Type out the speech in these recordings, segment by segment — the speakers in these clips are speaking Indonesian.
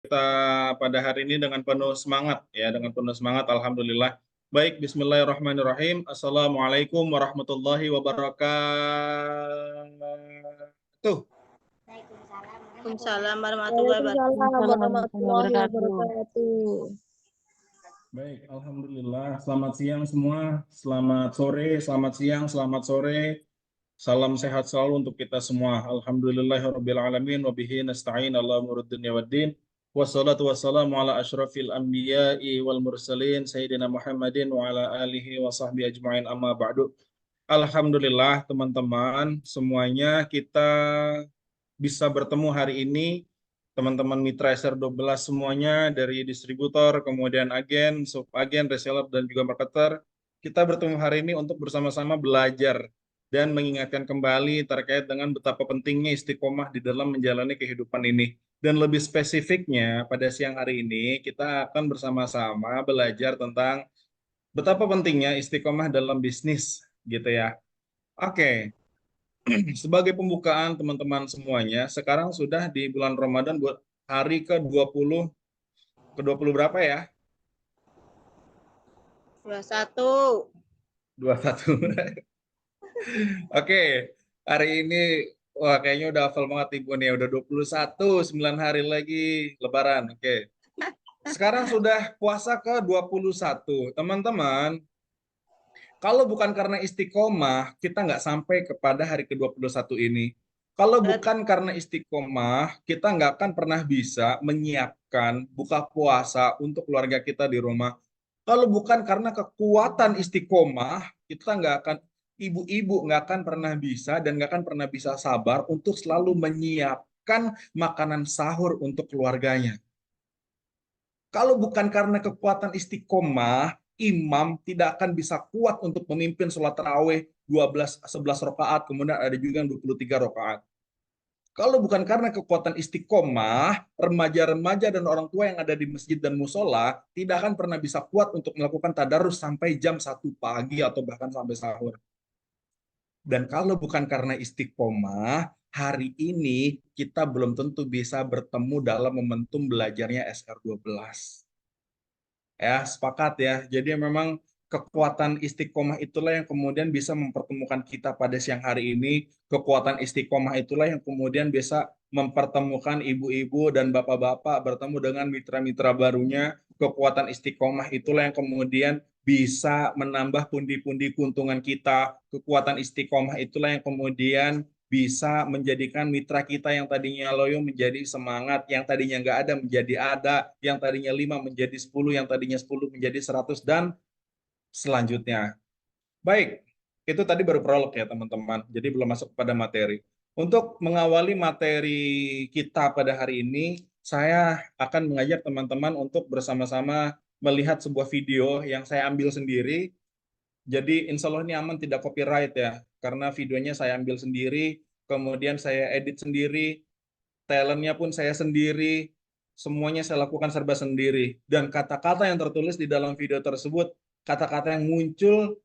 Kita pada hari ini dengan penuh semangat ya, dengan penuh semangat alhamdulillah. Baik, bismillahirrahmanirrahim. Assalamualaikum warahmatullahi wabarakatuh. Waalaikumsalam warahmatullahi wabarakatuh. Waalaikumsalam warahmatullahi wabarakatuh. Baik, alhamdulillah. Selamat siang semua. Selamat sore, selamat siang, selamat sore. Salam sehat selalu untuk kita semua. Alhamdulillahirabbil alamin wa bihi nasta'in ala umurid dunya waddin. Wassalatu wassalamu ala asyrafil anbiya'i wal mursalin sayyidina Muhammadin wa ala alihi wa sahbihi ajma'in amma ba'du. Alhamdulillah teman-teman semuanya kita bisa bertemu hari ini, teman-teman mitra SR12 semuanya dari distributor, kemudian agen, subagen, reseller, dan juga marketer. Kita bertemu hari ini untuk bersama-sama belajar dan mengingatkan kembali terkait dengan betapa pentingnya istiqomah di dalam menjalani kehidupan ini. Dan lebih spesifiknya, pada siang hari ini kita akan bersama-sama belajar tentang betapa pentingnya istiqomah dalam bisnis, gitu ya. Oke, sebagai pembukaan teman-teman semuanya, sekarang sudah di bulan Ramadan buat hari ke-20, ke-20 berapa ya? 21. 21. Oke, hari ini wah kayaknya udah hafal banget Ibu nih, udah 21, 9 hari lagi Lebaran. Oke. Sekarang sudah puasa ke-21. Teman-teman, kalau bukan karena istiqomah, kita nggak sampai kepada hari ke-21 ini. Kalau bukan karena istiqomah, kita nggak akan pernah bisa menyiapkan buka puasa untuk keluarga kita di rumah. Kalau bukan karena kekuatan istiqomah, kita nggak akan, ibu-ibu nggak akan pernah bisa dan nggak akan pernah bisa sabar untuk selalu menyiapkan makanan sahur untuk keluarganya. Kalau bukan karena kekuatan istiqomah, imam tidak akan bisa kuat untuk memimpin sholat tarawih 11 rakaat, kemudian ada juga yang 23 rakaat. Kalau bukan karena kekuatan istiqomah, remaja-remaja dan orang tua yang ada di masjid dan musola tidak akan pernah bisa kuat untuk melakukan tadarus sampai jam 1 pagi atau bahkan sampai sahur. Dan kalau bukan karena istiqomah, hari ini kita belum tentu bisa bertemu dalam momentum belajarnya SR12. Ya, sepakat ya. Jadi memang kekuatan istiqomah itulah yang kemudian bisa mempertemukan kita pada siang hari ini. Kekuatan istiqomah itulah yang kemudian bisa mempertemukan ibu-ibu dan bapak-bapak bertemu dengan mitra-mitra barunya. Kekuatan istiqomah itulah yang kemudian bisa menambah pundi-pundi keuntungan kita. Kekuatan istiqomah itulah yang kemudian bisa menjadikan mitra kita yang tadinya loyo menjadi semangat, yang tadinya nggak ada menjadi ada, yang tadinya 5 menjadi 10, yang tadinya 10 menjadi 100, dan selanjutnya. Baik, itu tadi baru prolog ya teman-teman, jadi belum masuk pada materi. Untuk mengawali materi kita pada hari ini, saya akan mengajak teman-teman untuk bersama-sama melihat sebuah video yang saya ambil sendiri. Jadi insya Allah ini aman, tidak copyright ya, karena videonya saya ambil sendiri, kemudian saya edit sendiri, talentnya pun saya sendiri, semuanya saya lakukan serba sendiri. Dan kata-kata yang tertulis di dalam video tersebut, kata-kata yang muncul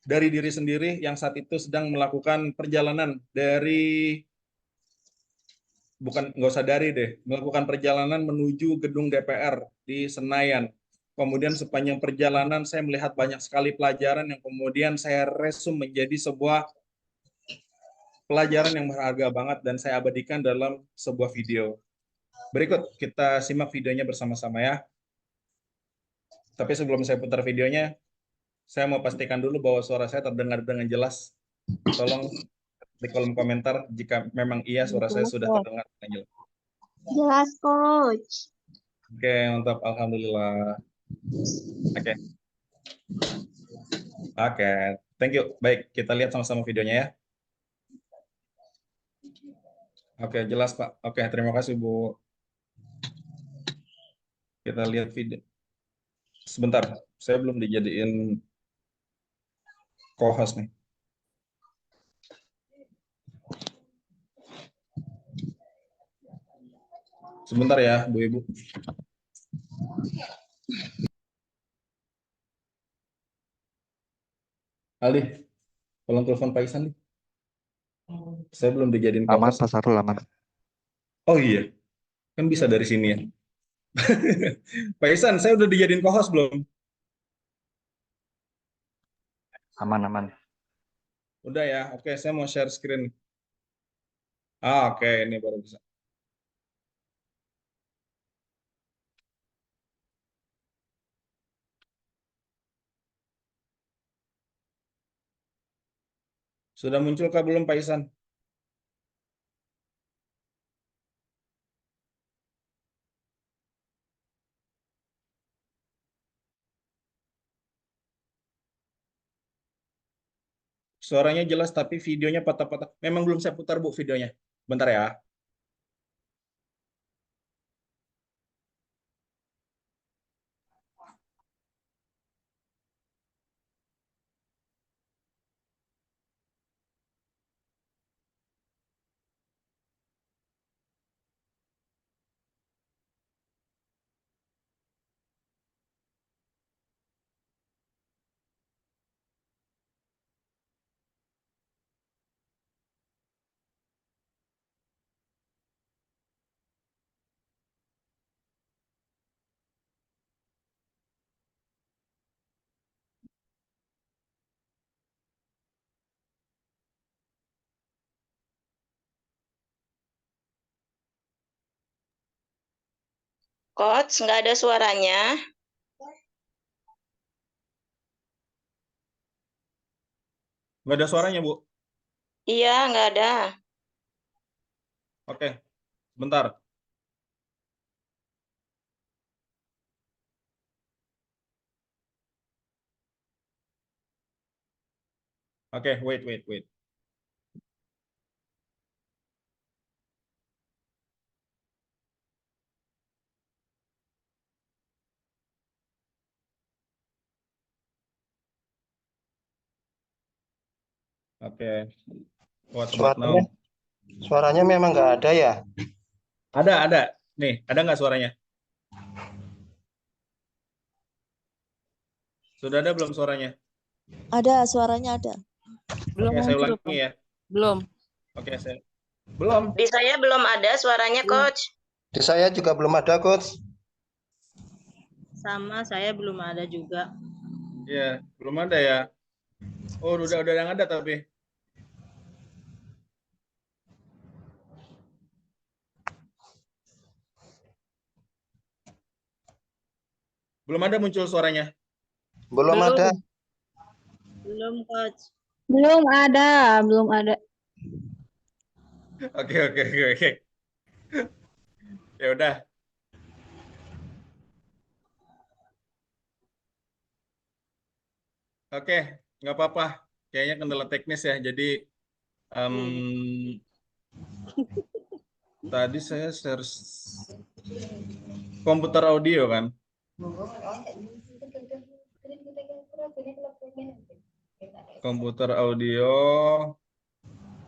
dari diri sendiri yang saat itu sedang melakukan perjalanan dari, bukan, nggak usah dari deh, melakukan perjalanan menuju gedung DPR di Senayan. Kemudian sepanjang perjalanan saya melihat banyak sekali pelajaran yang kemudian saya resum menjadi sebuah pelajaran yang berharga banget dan saya abadikan dalam sebuah video. Berikut kita simak videonya bersama-sama ya. Tapi sebelum saya putar videonya, saya mau pastikan dulu bahwa suara saya terdengar dengan jelas. Tolong di kolom komentar jika memang iya suara saya sudah terdengar dengan jelas. Jelas, Coach. Oke, mantap. Alhamdulillah. Oke. Oke, thank you. Baik, kita lihat sama-sama videonya ya. Oke, jelas Pak. Oke, terima kasih Bu. Kita lihat video. Sebentar, saya belum dijadiin co-host nih. Sebentar ya, Bu Ibu. Aldi, tolong telepon Pak Isan nih. Saya belum dijadiin Aman, co-host. Pak Sarul aman. Oh iya, kan bisa dari sini ya. Pak Isan, saya udah dijadiin co-host belum? Aman, aman. Udah ya. Oke, saya mau share screen. Oke, ini baru bisa. Sudah munculkah belum Pak Isan? Suaranya jelas tapi videonya patah-patah. Memang belum saya putar Bu videonya. Bentar ya. Coach, nggak ada suaranya. Nggak ada suaranya Bu. Iya, nggak ada. Oke, bentar. Oke, wait. Oke. What about Suaranya, now? suaranya memang nggak ada ya? Ada. Nih, ada nggak suaranya? Sudah ada belum suaranya? Ada, suaranya ada. Oke, saya ulangi ya. Belum. Oke, saya belum. Di saya belum ada suaranya, Coach. Di saya juga belum ada, Coach. Sama saya belum ada juga. Iya, belum ada ya. Oh, udah yang ada tapi. Belum ada muncul suaranya. Belum Belum. ada. Belum, Coach. Belum ada. Oke. Ya udah. Oke, nggak apa-apa. Kayaknya kendala teknis ya. Jadi tadi saya search komputer audio kan. Komputer audio.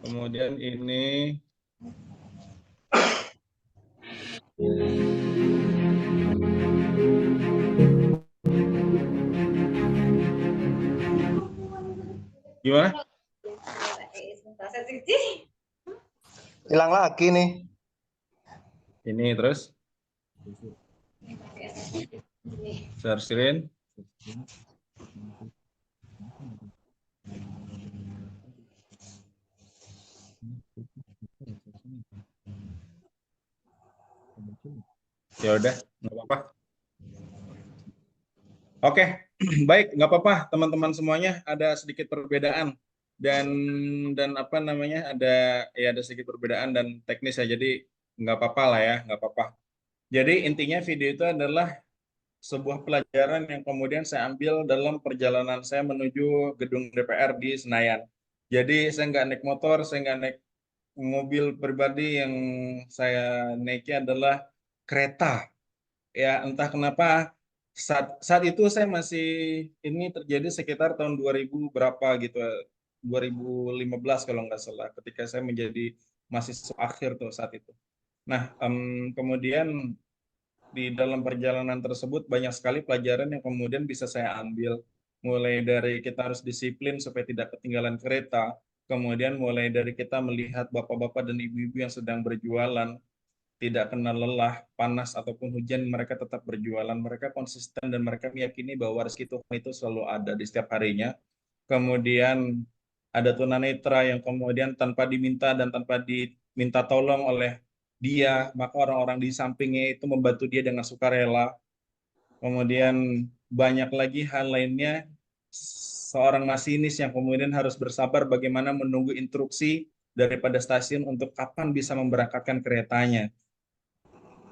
Kemudian ini. Gimana? Hilang lagi nih. Ini terus. Share screen. Ya udah, nggak apa-apa. Oke, baik, nggak apa-apa teman-teman semuanya. Ada sedikit perbedaan dan apa namanya ada sedikit perbedaan dan teknis ya. Jadi nggak apa-apa lah ya, nggak apa-apa. Jadi intinya video itu adalah sebuah pelajaran yang kemudian saya ambil dalam perjalanan saya menuju gedung DPR di Senayan. Jadi saya nggak naik motor, saya nggak naik mobil pribadi, yang saya naiki adalah kereta. Ya entah kenapa saat itu saya masih, ini terjadi sekitar tahun 2000 berapa gitu, 2015 kalau nggak salah, ketika saya menjadi mahasiswa akhir tuh saat itu. Nah, kemudian di dalam perjalanan tersebut banyak sekali pelajaran yang kemudian bisa saya ambil, mulai dari kita harus disiplin supaya tidak ketinggalan kereta, kemudian mulai dari kita melihat bapak-bapak dan ibu-ibu yang sedang berjualan, tidak kenal lelah, panas ataupun hujan, mereka tetap berjualan, mereka konsisten dan mereka meyakini bahwa rezeki Tuhan itu selalu ada di setiap harinya. Kemudian ada tunanetra yang kemudian tanpa diminta dan tanpa diminta tolong oleh dia, maka orang-orang di sampingnya itu membantu dia dengan sukarela. Kemudian banyak lagi hal lainnya, seorang masinis yang kemudian harus bersabar bagaimana menunggu instruksi daripada stasiun untuk kapan bisa memberangkatkan keretanya.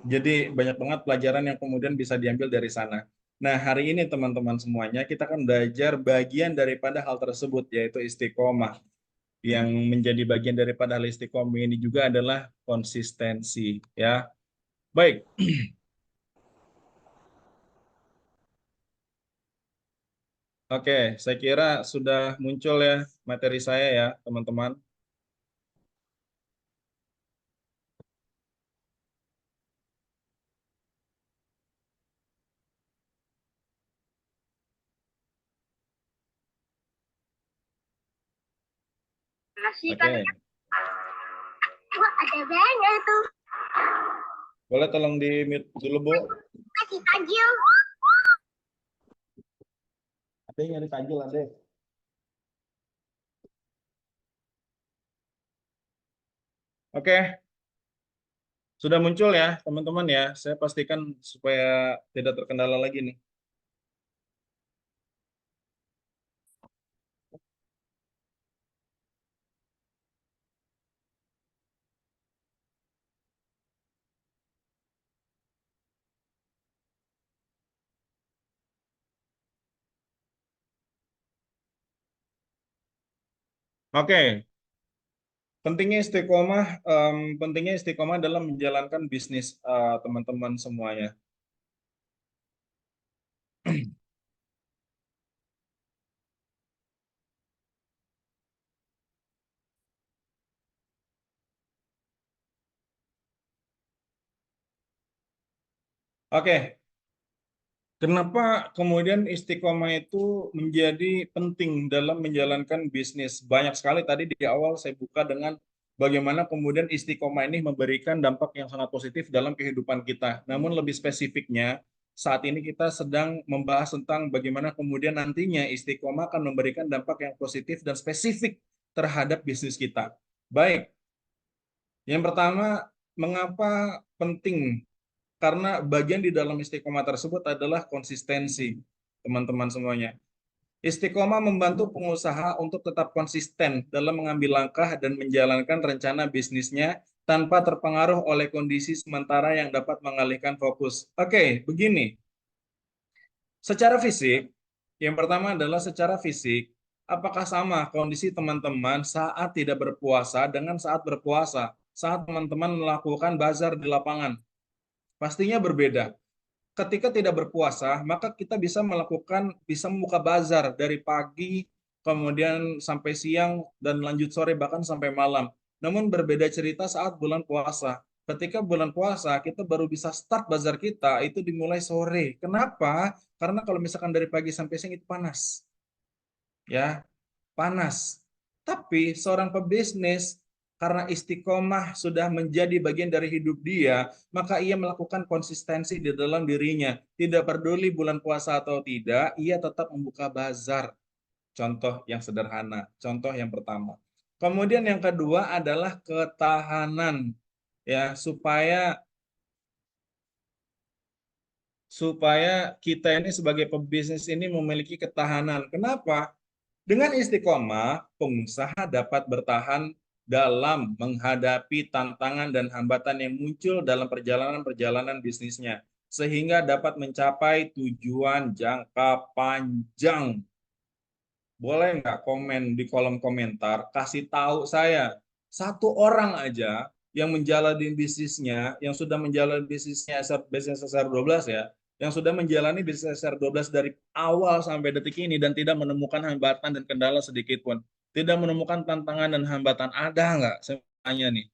Jadi banyak banget pelajaran yang kemudian bisa diambil dari sana. Nah, hari ini teman-teman semuanya kita akan belajar bagian daripada hal tersebut, yaitu istiqomah. Yang menjadi bagian daripada hal istiqomah ini juga adalah konsistensi, ya. Baik. Oke, saya kira sudah muncul ya materi saya ya, teman-teman. Oke. Ada banyak tuh. Boleh tolong di mute dulu, Bu. Kasih tajil. Ada yang nyari tajil, ada. Oke. Sudah muncul ya, teman-teman ya. Saya pastikan supaya tidak terkendala lagi nih. Oke. Pentingnya istiqomah dalam menjalankan bisnis teman-teman semuanya. Oke, kenapa kemudian istiqomah itu menjadi penting dalam menjalankan bisnis? Banyak sekali tadi di awal saya buka dengan bagaimana kemudian istiqomah ini memberikan dampak yang sangat positif dalam kehidupan kita. Namun lebih spesifiknya, saat ini kita sedang membahas tentang bagaimana kemudian nantinya istiqomah akan memberikan dampak yang positif dan spesifik terhadap bisnis kita. Baik, yang pertama, mengapa penting? Karena bagian di dalam istiqomah tersebut adalah konsistensi, teman-teman semuanya. Istiqomah membantu pengusaha untuk tetap konsisten dalam mengambil langkah dan menjalankan rencana bisnisnya tanpa terpengaruh oleh kondisi sementara yang dapat mengalihkan fokus. Oke, begini. Secara fisik, yang pertama adalah secara fisik, apakah sama kondisi teman-teman saat tidak berpuasa dengan saat berpuasa? Saat teman-teman melakukan bazar di lapangan, pastinya berbeda. Ketika tidak berpuasa, maka kita bisa membuka bazar dari pagi, kemudian sampai siang, dan lanjut sore, bahkan sampai malam. Namun berbeda cerita saat bulan puasa. Ketika bulan puasa, kita baru bisa start bazar kita, itu dimulai sore. Kenapa? Karena kalau misalkan dari pagi sampai siang itu panas. Ya, panas. Tapi seorang pebisnis, karena istiqomah sudah menjadi bagian dari hidup dia, maka ia melakukan konsistensi di dalam dirinya. Tidak peduli bulan puasa atau tidak, ia tetap membuka bazar. Contoh yang sederhana, contoh yang pertama. Kemudian yang kedua adalah ketahanan. Ya, supaya kita ini sebagai pebisnis ini memiliki ketahanan. Kenapa? Dengan istiqomah, pengusaha dapat bertahan dalam menghadapi tantangan dan hambatan yang muncul dalam perjalanan-perjalanan bisnisnya, sehingga dapat mencapai tujuan jangka panjang. Boleh nggak komen di kolom komentar, kasih tahu saya, satu orang aja yang menjalani bisnisnya, yang sudah menjalani bisnis SR12 ya, yang sudah menjalani bisnis SR12 dari awal sampai detik ini dan tidak menemukan hambatan dan kendala sedikit pun. Tidak menemukan tantangan dan hambatan. Ada nggak? Saya tanya nih.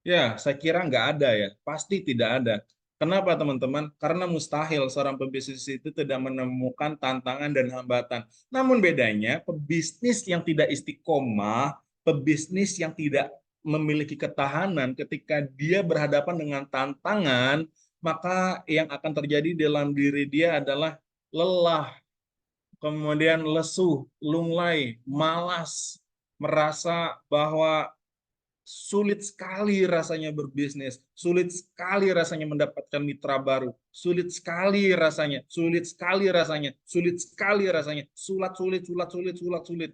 Ya, saya kira nggak ada ya. Pasti tidak ada. Kenapa teman-teman? Karena mustahil seorang pebisnis itu tidak menemukan tantangan dan hambatan. Namun bedanya, pebisnis yang tidak istiqomah, pebisnis yang tidak memiliki ketahanan ketika dia berhadapan dengan tantangan, maka yang akan terjadi dalam diri dia adalah lelah, kemudian lesu, lunglai, malas, merasa bahwa sulit sekali rasanya berbisnis, sulit sekali rasanya mendapatkan mitra baru, sulit sekali rasanya, sulit sekali rasanya, sulit sekali rasanya, sulit, sulit.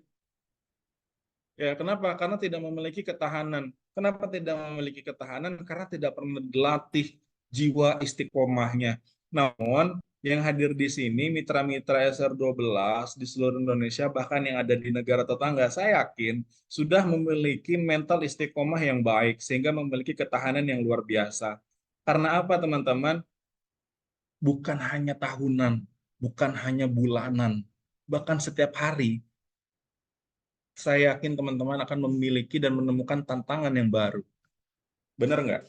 Ya, kenapa? Karena tidak memiliki ketahanan. Kenapa tidak memiliki ketahanan? Karena tidak pernah dilatih jiwa istiqomahnya. Namun, yang hadir di sini, mitra-mitra SR12 di seluruh Indonesia, bahkan yang ada di negara tetangga, saya yakin sudah memiliki mental istiqomah yang baik, sehingga memiliki ketahanan yang luar biasa. Karena apa, teman-teman? Bukan hanya tahunan, bukan hanya bulanan, bahkan setiap hari saya yakin teman-teman akan memiliki dan menemukan tantangan yang baru. Benar nggak?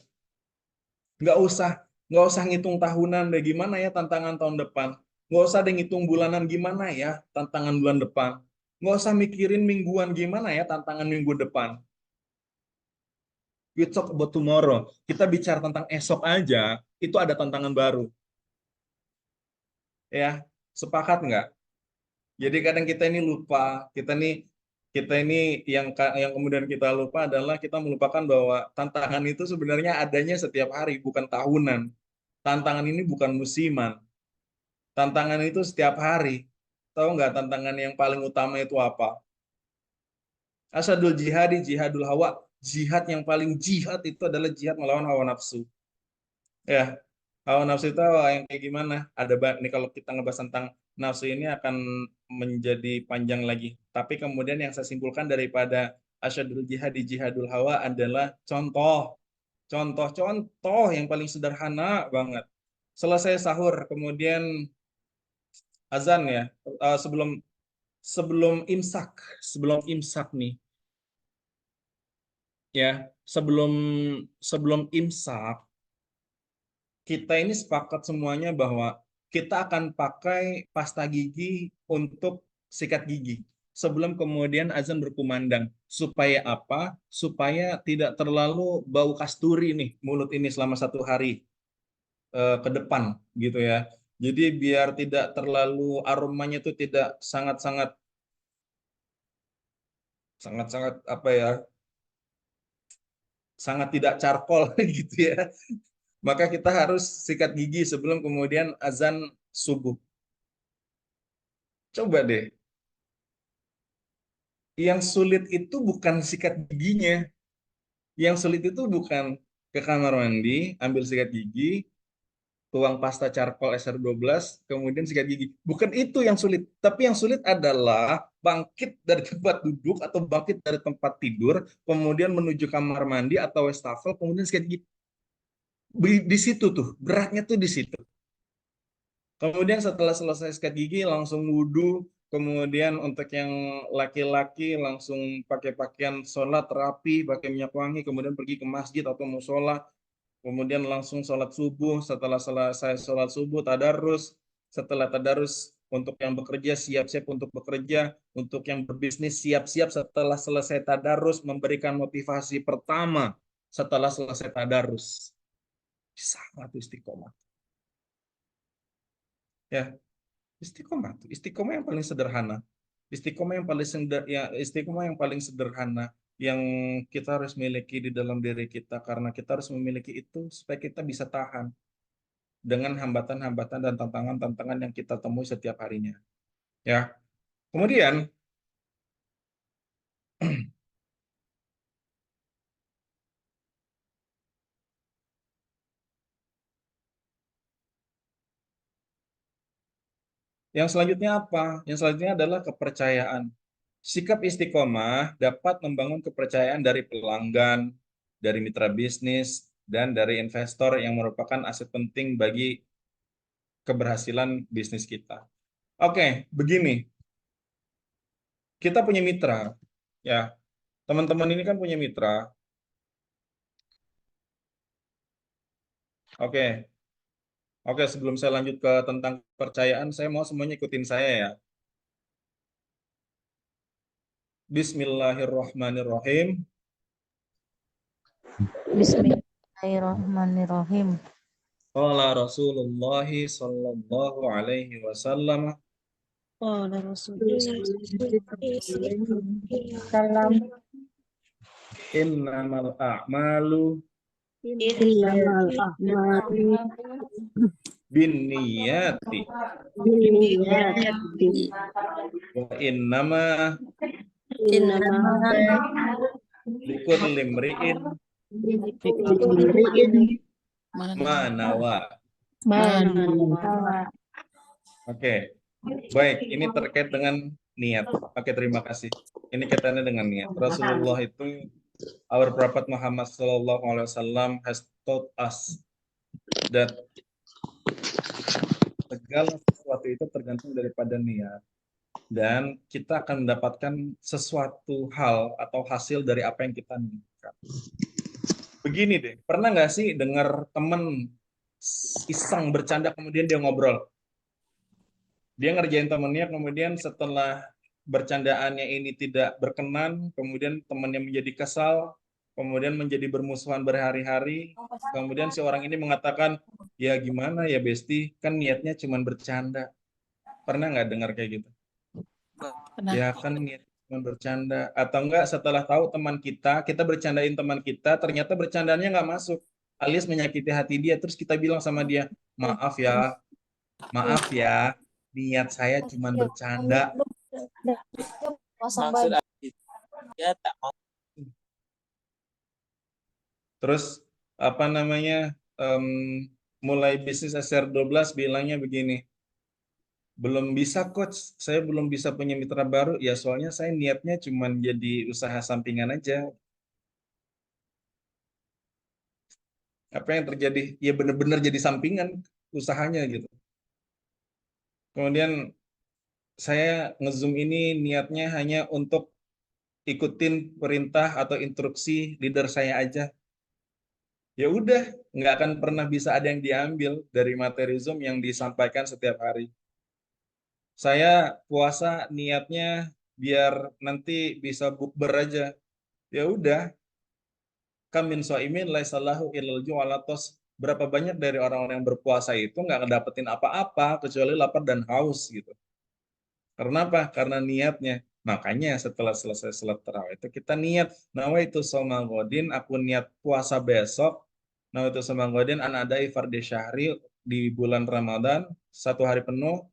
Nggak usah, nggak usah ngitung tahunan deh, gimana ya tantangan tahun depan. Nggak usah deh ngitung bulanan, gimana ya tantangan bulan depan. Nggak usah mikirin mingguan, gimana ya tantangan minggu depan. We talk about tomorrow. Kita bicara tentang esok aja, itu ada tantangan baru. Ya, sepakat nggak? Jadi kadang kita ini lupa, kita ini yang kemudian kita lupa adalah kita melupakan bahwa tantangan itu sebenarnya adanya setiap hari, bukan tahunan. Tantangan ini bukan musiman. Tantangan itu setiap hari. Tahu nggak tantangan yang paling utama itu apa? Asadul jihadi, jihadul hawa. Jihad yang paling jihad itu adalah jihad melawan hawa nafsu. Ya, hawa nafsu itu yang kayak gimana? Nih kalau kita ngebahas tentang nafsu ini akan menjadi panjang lagi. Tapi kemudian yang saya simpulkan daripada asyadul jihad di jihadul hawa adalah contoh yang paling sederhana banget. Selesai sahur, kemudian azan ya, sebelum sebelum imsak nih, ya, sebelum imsak kita ini sepakat semuanya bahwa kita akan pakai pasta gigi untuk sikat gigi sebelum kemudian azan berkumandang. Supaya apa? Supaya tidak terlalu bau kasturi nih mulut ini selama 1 hari ke depan gitu ya. Jadi biar tidak terlalu aromanya itu tidak sangat apa ya? Sangat tidak charcoal gitu ya. Maka kita harus sikat gigi sebelum kemudian azan subuh. Coba deh, yang sulit itu bukan sikat giginya. Yang sulit itu bukan ke kamar mandi, ambil sikat gigi, tuang pasta charcoal SR12, kemudian sikat gigi. Bukan itu yang sulit. Tapi yang sulit adalah bangkit dari tempat duduk atau bangkit dari tempat tidur, kemudian menuju kamar mandi atau wastafel, kemudian sikat gigi. Di situ tuh, beratnya tuh di situ. Kemudian setelah selesai sikat gigi langsung wudhu, kemudian untuk yang laki-laki langsung pakai pakaian sholat rapi, pakai minyak wangi, kemudian pergi ke masjid atau musola, kemudian langsung sholat subuh. Setelah selesai sholat subuh tadarus, setelah tadarus untuk yang bekerja siap-siap untuk bekerja, untuk yang berbisnis siap-siap setelah selesai tadarus memberikan motivasi pertama setelah selesai tadarus. Sangat istiqomah. Ya, istiqomah yang paling sederhana. Istiqomah yang paling sederhana yang kita harus miliki di dalam diri kita karena kita harus memiliki itu supaya kita bisa tahan dengan hambatan-hambatan dan tantangan-tantangan yang kita temui setiap harinya. Ya. Kemudian yang selanjutnya apa? Yang selanjutnya adalah kepercayaan. Sikap istiqomah dapat membangun kepercayaan dari pelanggan, dari mitra bisnis, dan dari investor yang merupakan aset penting bagi keberhasilan bisnis kita. Oke, begini. Kita punya mitra, ya. Teman-teman ini kan punya mitra. Oke. Oke, sebelum saya lanjut ke tentang kepercayaan, saya mau semuanya ikutin saya ya. Bismillahirrahmanirrahim. Bismillahirrahmanirrahim. Qala Rasulullah sallallahu alaihi wasallam, Qala Rasulullah Salam. innamal a'malu Innamal a'malu binniyati binniyati wa innama innama likulli imri'in likulli ma nawa. imri'in Oke, baik. Ini terkait dengan niat. Oke, terima kasih. Ini kaitannya dengan niat. Rasulullah itu, our Prophet Muhammad Sallallahu Alaihi Wasallam has taught us that segala sesuatu itu tergantung daripada niat. Dan kita akan mendapatkan sesuatu hal atau hasil dari apa yang kita niatkan. Begini deh, pernah nggak sih dengar temen iseng bercanda kemudian dia ngobrol? Dia ngerjain temennya, kemudian setelah bercandaannya ini tidak berkenan, kemudian temannya menjadi kesal, kemudian menjadi bermusuhan berhari-hari, kemudian si orang ini mengatakan, ya gimana ya Besti, kan niatnya cuma bercanda. Pernah nggak dengar kayak gitu? Ya kan niatnya cuma bercanda. Atau enggak setelah tahu teman kita bercandain teman kita, ternyata bercandanya nggak masuk, alias menyakiti hati dia, terus kita bilang sama dia, maaf ya, niat saya cuma bercanda. Pasang baju. Terus apa namanya, mulai bisnis SR12 bilangnya begini, belum bisa coach, saya belum bisa punya mitra baru, ya soalnya saya niatnya cuma jadi usaha sampingan aja. Apa yang terjadi? Ya benar-benar jadi sampingan usahanya gitu. Kemudian saya nge-zoom ini niatnya hanya untuk ikutin perintah atau instruksi leader saya aja. Ya udah, nggak akan pernah bisa ada yang diambil dari materi Zoom yang disampaikan setiap hari. Saya puasa niatnya biar nanti bisa bukber aja. Ya udah, kamin soimin laisalahu ilal ju'alatos. Berapa banyak dari orang-orang yang berpuasa itu nggak ngedapetin apa-apa kecuali lapar dan haus gitu. Karena apa? Karena niatnya. Makanya setelah selesai salat tarawih itu kita niat, nawaitu shauma ghadin, aku niat puasa besok. Nawaitu shauma ghadin an adai fardhi syahri, di bulan Ramadan 1 hari penuh,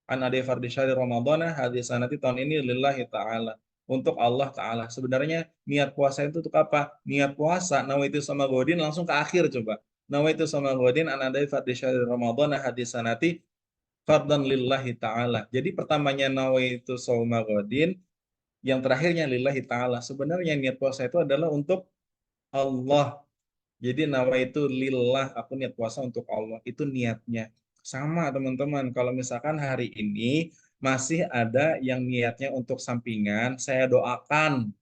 an adai fardhi syahri Ramadana hadis sanati, tahun ini lillahi taala, untuk Allah taala. Sebenarnya niat puasa itu untuk apa? Niat puasa nawaitu shauma ghadin langsung ke akhir coba. Nawaitu shauma ghadin an adai fardhi syahri Ramadana hadis sanati fardhan lillahi ta'ala. Jadi pertamanya nawaitu shauma ghadin, yang terakhirnya lillahi ta'ala. Sebenarnya niat puasa itu adalah untuk Allah. Jadi nawaitu lillah, aku niat puasa untuk Allah. Itu niatnya. Sama teman-teman, kalau misalkan hari ini masih ada yang niatnya untuk sampingan, saya doakan.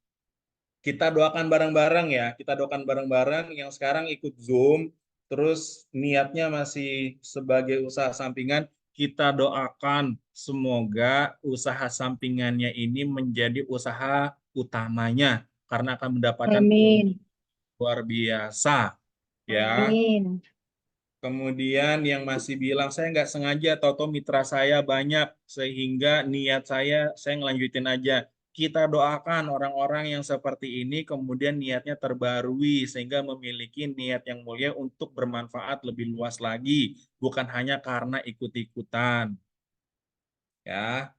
Kita doakan bareng-bareng ya. Kita doakan bareng-bareng yang sekarang ikut Zoom, terus niatnya masih sebagai usaha sampingan, kita doakan semoga usaha sampingannya ini menjadi usaha utamanya karena akan mendapatkan Amin. luar biasa ya. Amin. Kemudian yang masih bilang saya nggak sengaja, tahu-tahu mitra saya banyak sehingga niat saya ngelanjutin aja. Kita doakan orang-orang yang seperti ini kemudian niatnya terbarui sehingga memiliki niat yang mulia untuk bermanfaat lebih luas lagi, bukan hanya karena ikut-ikutan. Ya.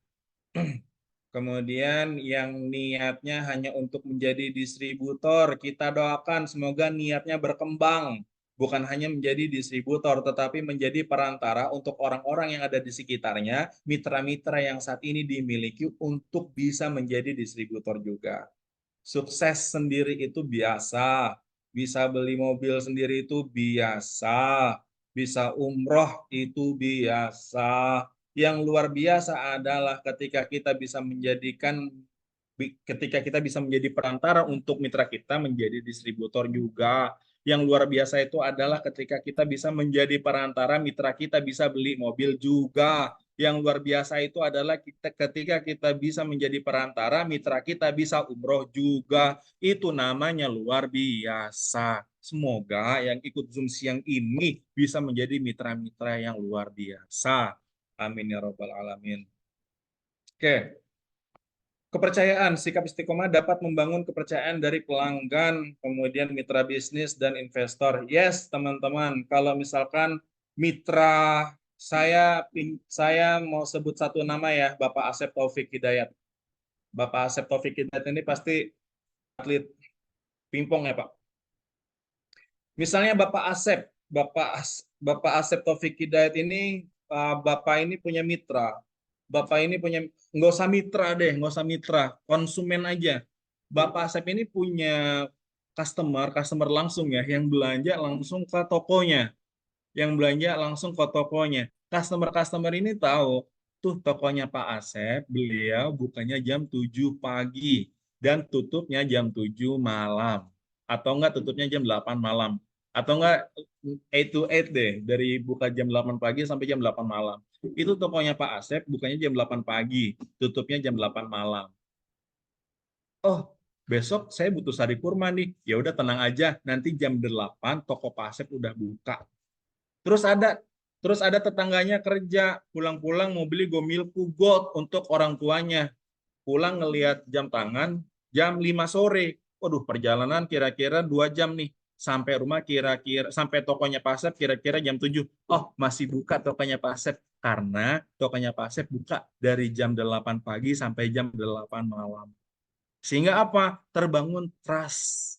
Kemudian yang niatnya hanya untuk menjadi distributor, kita doakan semoga niatnya berkembang. Bukan hanya menjadi distributor, tetapi menjadi perantara untuk orang-orang yang ada di sekitarnya, mitra-mitra yang saat ini dimiliki untuk bisa menjadi distributor juga. Sukses sendiri itu biasa, bisa beli mobil sendiri itu biasa, bisa umroh itu biasa. Yang luar biasa adalah ketika kita bisa menjadi perantara untuk mitra kita menjadi distributor juga. Yang luar biasa itu adalah ketika kita bisa menjadi perantara, mitra kita bisa beli mobil juga. Yang luar biasa itu adalah ketika kita bisa menjadi perantara, mitra kita bisa umroh juga. Itu namanya luar biasa. Semoga yang ikut Zoom siang ini bisa menjadi mitra-mitra yang luar biasa. Amin ya Rabbal Alamin. Oke. Kepercayaan, sikap istiqomah dapat membangun kepercayaan dari pelanggan, kemudian mitra bisnis, dan investor. Yes, teman-teman, kalau misalkan mitra saya mau sebut satu nama ya, Bapak Asep Taufik Hidayat. Bapak Asep Taufik Hidayat ini pasti atlet pingpong ya, Pak. Misalnya Bapak Asep Taufik Hidayat ini, Bapak ini punya mitra. Bapak ini punya, nggak usah mitra deh, nggak usah mitra, konsumen aja. Bapak Asep ini punya customer langsung ya, yang belanja langsung ke tokonya. Yang belanja langsung ke tokonya. Customer ini tahu, tuh tokonya Pak Asep, beliau bukanya jam 7 pagi dan tutupnya jam 7 malam. Atau enggak tutupnya jam 8 malam. Atau enggak 8 to 8 deh, dari buka jam 8 pagi sampai jam 8 malam. Itu tokonya Pak Asep, bukanya jam 8 pagi, tutupnya jam 8 malam. Oh, besok saya butuh sari kurma nih. Ya udah tenang aja, nanti jam 8 toko Pak Asep udah buka. Terus ada tetangganya kerja, pulang-pulang mau beli Gomilku Gold untuk orang tuanya. Pulang ngelihat jam tangan, jam 5 sore. Waduh, perjalanan kira-kira 2 jam nih. Sampai rumah sampai tokonya Pak Asep kira-kira jam 7. Oh, masih buka tokonya Pak Asep. Karena tokonya Pak Asep buka dari jam 8 pagi sampai jam 8 malam. Sehingga apa? Terbangun trust.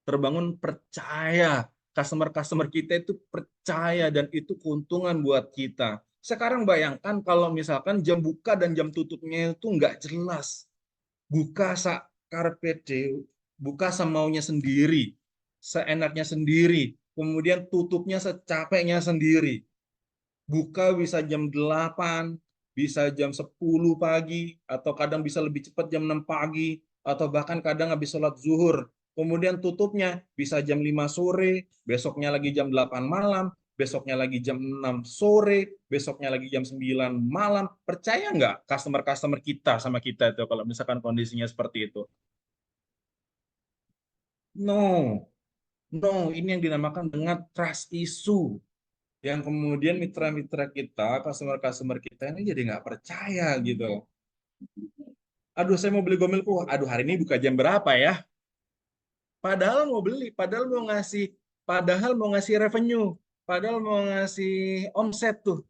Terbangun percaya. Customer kita itu percaya dan itu keuntungan buat kita. Sekarang bayangkan kalau misalkan jam buka dan jam tutupnya itu nggak jelas. Buka sakarpe deu, buka semaunya sendiri, seenaknya sendiri, kemudian tutupnya secapeknya sendiri. Buka bisa jam 8, bisa jam 10 pagi, atau kadang bisa lebih cepat jam 6 pagi, atau bahkan kadang habis sholat zuhur. Kemudian tutupnya bisa jam 5 sore, besoknya lagi jam 8 malam, besoknya lagi jam 6 sore, besoknya lagi jam 9 malam. Percaya nggak customer-customer kita sama kita itu kalau misalkan kondisinya seperti itu? No, no, ini yang dinamakan dengan trust issue. Yang kemudian mitra-mitra kita, customer-customer kita ini jadi nggak percaya gitu. Aduh, saya mau beli Gomilku. Aduh, hari ini buka jam berapa ya? Padahal mau beli, padahal mau ngasih revenue, padahal mau ngasih omset tuh.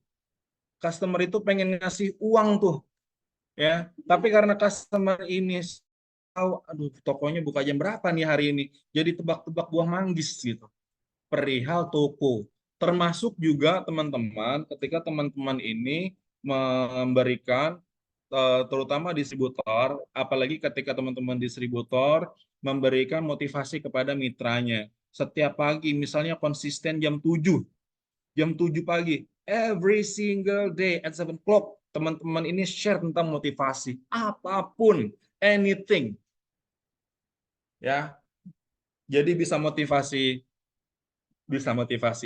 Customer itu pengen ngasih uang tuh, ya. Tapi karena customer ini tahu, aduh, tokonya buka jam berapa nih hari ini, jadi tebak-tebak buah manggis gitu. Perihal toko. Termasuk juga teman-teman, ketika teman-teman ini memberikan, terutama distributor, apalagi ketika teman-teman distributor memberikan motivasi kepada mitranya. Setiap pagi, misalnya konsisten jam 7 pagi, every single day at 7 o'clock, teman-teman ini share tentang motivasi. Apapun, anything. Ya, jadi bisa motivasi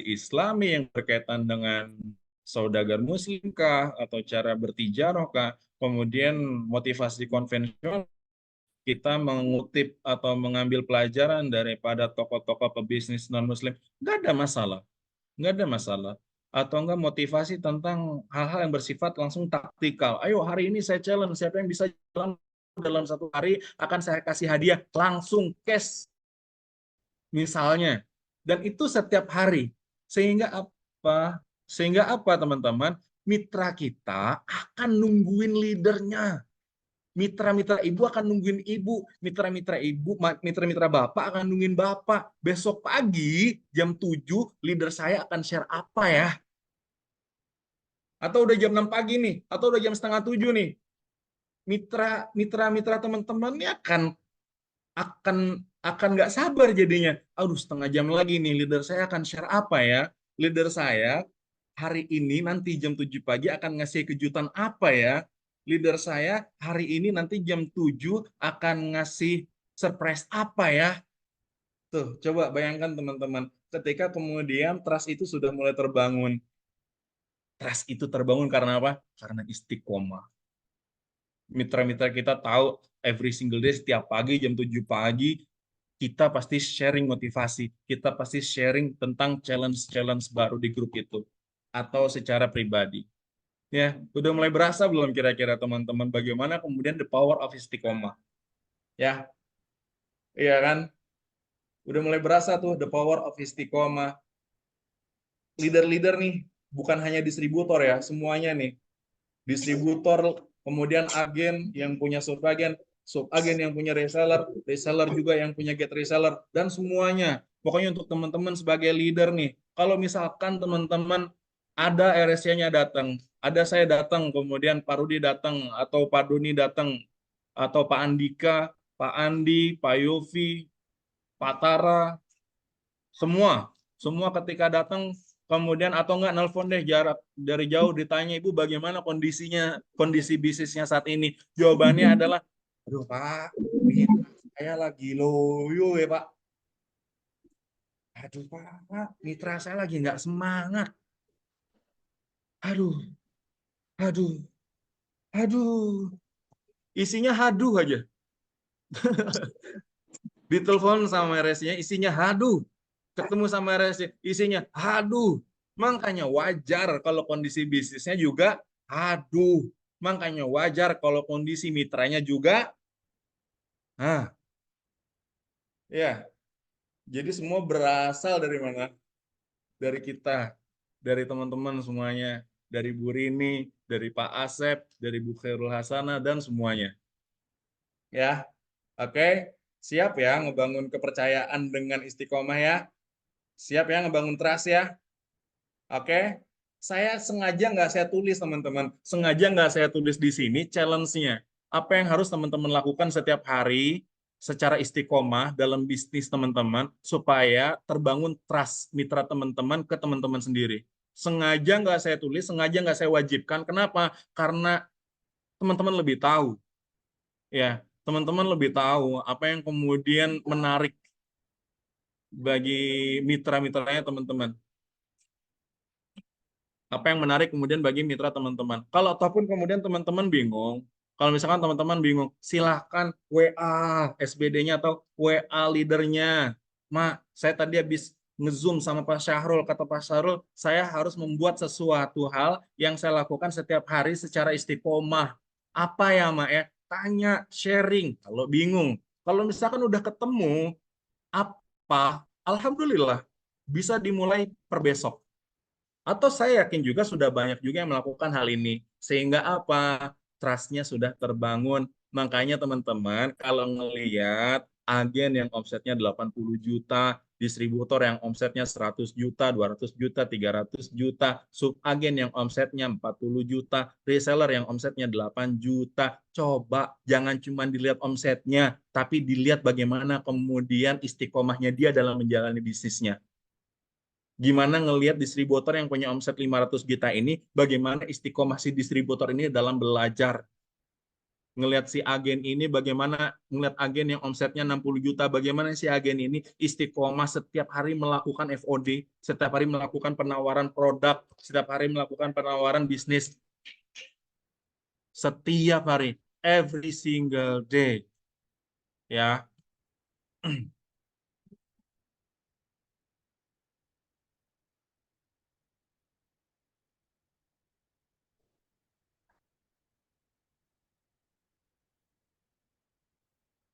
Islami yang berkaitan dengan saudagar muslim kah, atau cara bertijarah kah, kemudian motivasi konvensional, kita mengutip atau mengambil pelajaran daripada tokoh-tokoh pebisnis non-muslim, nggak ada masalah. Nggak ada masalah. Atau enggak motivasi tentang hal-hal yang bersifat langsung taktikal. Ayo hari ini saya challenge, siapa yang bisa dalam 1 hari akan saya kasih hadiah langsung cash. Misalnya. Dan itu setiap hari. Sehingga apa teman-teman? Mitra kita akan nungguin leadernya. Mitra-mitra ibu akan nungguin ibu. Mitra-mitra bapak akan nungguin bapak. Besok pagi jam 7 leader saya akan share apa ya? Atau udah jam 6 pagi nih, atau udah jam setengah 7 nih. Mitra teman-teman ini akan nggak sabar jadinya. Aduh, setengah jam lagi nih leader saya akan share apa ya? Leader saya hari ini nanti jam 7 pagi akan ngasih kejutan apa ya? Leader saya hari ini nanti jam 7 akan ngasih surprise apa ya? Tuh, coba bayangkan teman-teman, ketika kemudian trust itu sudah mulai terbangun. Trust itu terbangun karena apa? Karena istiqomah. Mitra-mitra kita tahu every single day setiap pagi jam 7 pagi kita pasti sharing motivasi, kita pasti sharing tentang challenge-challenge baru di grup itu atau secara pribadi. Ya, udah mulai berasa belum kira-kira teman-teman bagaimana kemudian the power of istiqomah? Ya, iya kan? Udah mulai berasa tuh the power of istiqomah. Leader-leader nih, bukan hanya distributor ya, semuanya nih. Distributor, kemudian agen yang punya subagen, subagen yang punya reseller, reseller juga yang punya get reseller, dan semuanya. Pokoknya untuk teman-teman sebagai leader nih, kalau misalkan teman-teman ada RSC-nya datang, ada saya datang, kemudian Pak Rudi datang, atau Pak Doni datang, atau Pak Andika, Pak Andi, Pak Yofi, Pak Tara, semua ketika datang kemudian atau enggak nelpon deh jarak dari jauh ditanya ibu bagaimana kondisinya, kondisi bisnisnya saat ini, jawabannya adalah aduh Pak, saya lagi loyo ya Pak, aduh Pak, mitra saya lagi nggak semangat, aduh aduh aduh, isinya haduh aja. Ditelepon sama RS-nya isinya haduh, ketemu sama RS isinya haduh. Makanya wajar kalau kondisi bisnisnya juga haduh. Makanya wajar kalau kondisi mitranya juga ya. Jadi semua berasal dari mana? Dari kita, dari teman-teman semuanya, dari Bu Rini, dari Pak Asep, dari Bu Khairul Hasanah dan semuanya. Ya. Oke, siap ya ngebangun kepercayaan dengan istiqomah ya. Siap ya ngebangun trust ya. Oke, saya sengaja nggak saya tulis teman-teman, sengaja nggak saya tulis di sini challenge-nya. Apa yang harus teman-teman lakukan setiap hari secara istiqomah dalam bisnis teman-teman supaya terbangun trust mitra teman-teman ke teman-teman sendiri. Sengaja nggak saya tulis, sengaja nggak saya wajibkan. Kenapa? Karena teman-teman lebih tahu. Ya, teman-teman lebih tahu apa yang kemudian menarik bagi mitra-mitranya teman-teman. Apa yang menarik kemudian bagi mitra teman-teman. Kalau ataupun kemudian teman-teman bingung, kalau misalkan teman-teman bingung, silahkan WA SBD-nya atau WA leadernya. Saya tadi habis nge-zoom sama Pak Syahrul, kata Pak Syahrul, saya harus membuat sesuatu hal yang saya lakukan setiap hari secara istiqomah. Apa ya, Ma ya? Tanya, sharing, kalau bingung. Kalau misalkan udah ketemu, apa? Alhamdulillah, bisa dimulai per besok. Atau saya yakin juga sudah banyak juga yang melakukan hal ini. Sehingga apa? Trust-nya sudah terbangun. Makanya teman-teman, kalau ngelihat agen yang omsetnya 80 juta, distributor yang omsetnya 100 juta, 200 juta, 300 juta, subagen yang omsetnya 40 juta, reseller yang omsetnya 8 juta. Coba jangan cuma dilihat omsetnya, tapi dilihat bagaimana kemudian istiqomahnya dia dalam menjalani bisnisnya. Gimana ngelihat distributor yang punya omset 500 juta ini, bagaimana istiqomah si distributor ini dalam belajar. Ngelihat si agen ini, bagaimana ngelihat agen yang omsetnya 60 juta, bagaimana si agen ini istiqomah setiap hari melakukan FOD, setiap hari melakukan penawaran produk, setiap hari melakukan penawaran bisnis. Setiap hari, every single day. Ya.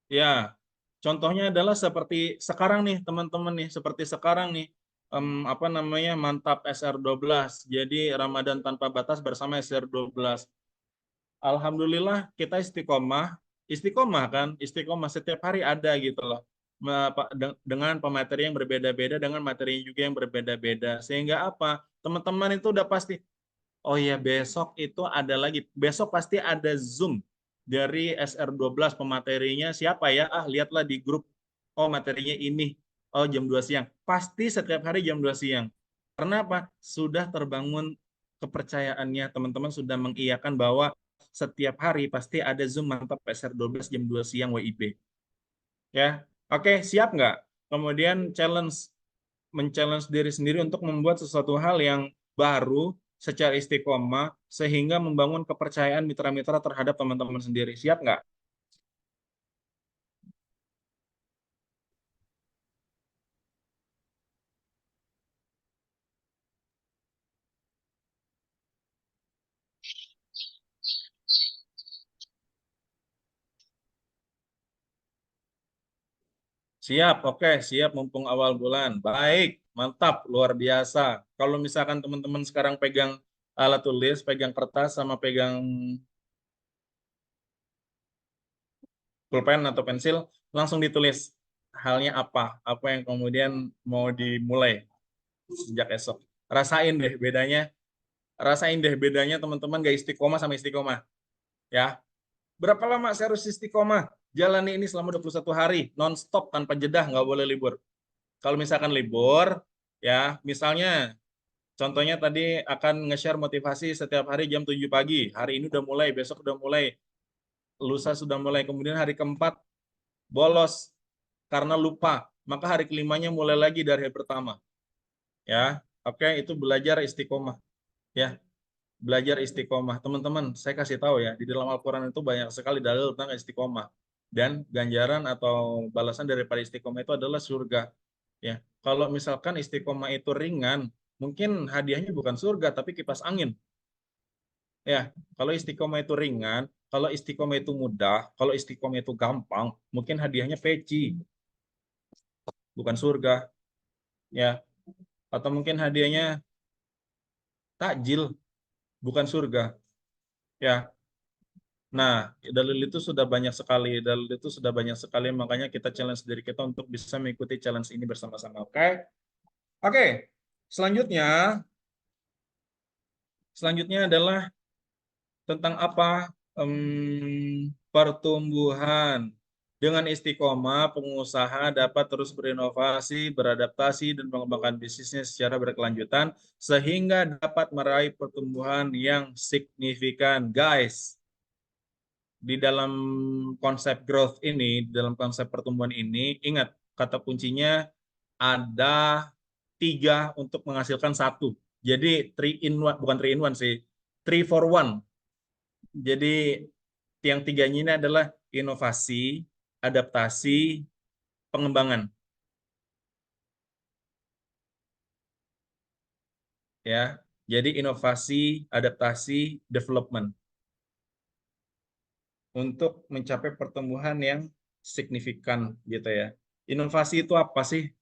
Ya, contohnya adalah seperti sekarang nih teman-teman nih, seperti sekarang nih apa namanya mantap SR12. Jadi Ramadan tanpa batas bersama SR12. Alhamdulillah kita istiqomah, istiqomah kan, istiqomah setiap hari ada gitu loh. Dengan pemateri yang berbeda-beda, dengan materi juga yang berbeda-beda. Sehingga apa? Teman-teman itu udah pasti, oh iya besok itu ada lagi, besok pasti ada Zoom dari SR12 pematerinya siapa ya? Lihatlah di grup. Oh, materinya ini. Oh, jam 2 siang. Pasti setiap hari jam 2 siang. Karena apa? Sudah terbangun kepercayaannya. Teman-teman sudah mengiyakan bahwa setiap hari pasti ada Zoom mantap SR12 jam 2 siang WIB. Ya. Oke, siap nggak? kemudian men-challenge diri sendiri untuk membuat sesuatu hal yang baru secara istiqomah sehingga membangun kepercayaan mitra-mitra terhadap teman-teman sendiri. Siap nggak? Siap, oke, siap mumpung awal bulan. Baik, mantap, luar biasa. Kalau misalkan teman-teman sekarang pegang alat tulis, pegang kertas, sama pegang pulpen atau pensil, langsung ditulis halnya apa yang kemudian mau dimulai sejak esok. Rasain deh bedanya teman-teman gak istiqomah sama istiqomah. Ya, berapa lama saya harus istiqomah? Jalani ini selama 21 hari, non-stop tanpa jeda, nggak boleh libur. Kalau misalkan libur, ya misalnya contohnya tadi akan nge-share motivasi setiap hari jam 7 pagi. Hari ini udah mulai, besok udah mulai, lusa sudah mulai. Kemudian hari keempat bolos karena lupa. Maka hari kelimanya mulai lagi dari hari pertama. Ya, oke, itu belajar istiqomah. Ya, belajar istiqomah. Teman-teman, saya kasih tahu ya, di dalam Al-Quran itu banyak sekali dalil tentang istiqomah. Dan ganjaran atau balasan daripada istiqomah itu adalah surga. Ya, kalau misalkan istiqomah itu ringan, mungkin hadiahnya bukan surga tapi kipas angin. Ya, kalau istiqomah itu ringan, kalau istiqomah itu mudah, kalau istiqomah itu gampang, mungkin hadiahnya peci, bukan surga. Ya, atau mungkin hadiahnya takjil, bukan surga. Ya, nah, dalil itu sudah banyak sekali, makanya kita challenge diri kita untuk bisa mengikuti challenge ini bersama-sama. Oke? Oke. Selanjutnya adalah tentang apa? Pertumbuhan. Dengan istiqomah, pengusaha dapat terus berinovasi, beradaptasi, dan mengembangkan bisnisnya secara berkelanjutan sehingga dapat meraih pertumbuhan yang signifikan. Guys, di dalam konsep growth ini, dalam konsep pertumbuhan ini, ingat kata kuncinya ada 3 untuk menghasilkan 1. Jadi 3 in 1, bukan 3 in 1 sih, 3 for 1. Jadi yang 3-nya ini adalah inovasi, adaptasi, pengembangan. Ya, jadi inovasi, adaptasi, development untuk mencapai pertumbuhan yang signifikan gitu ya. Inovasi itu apa sih?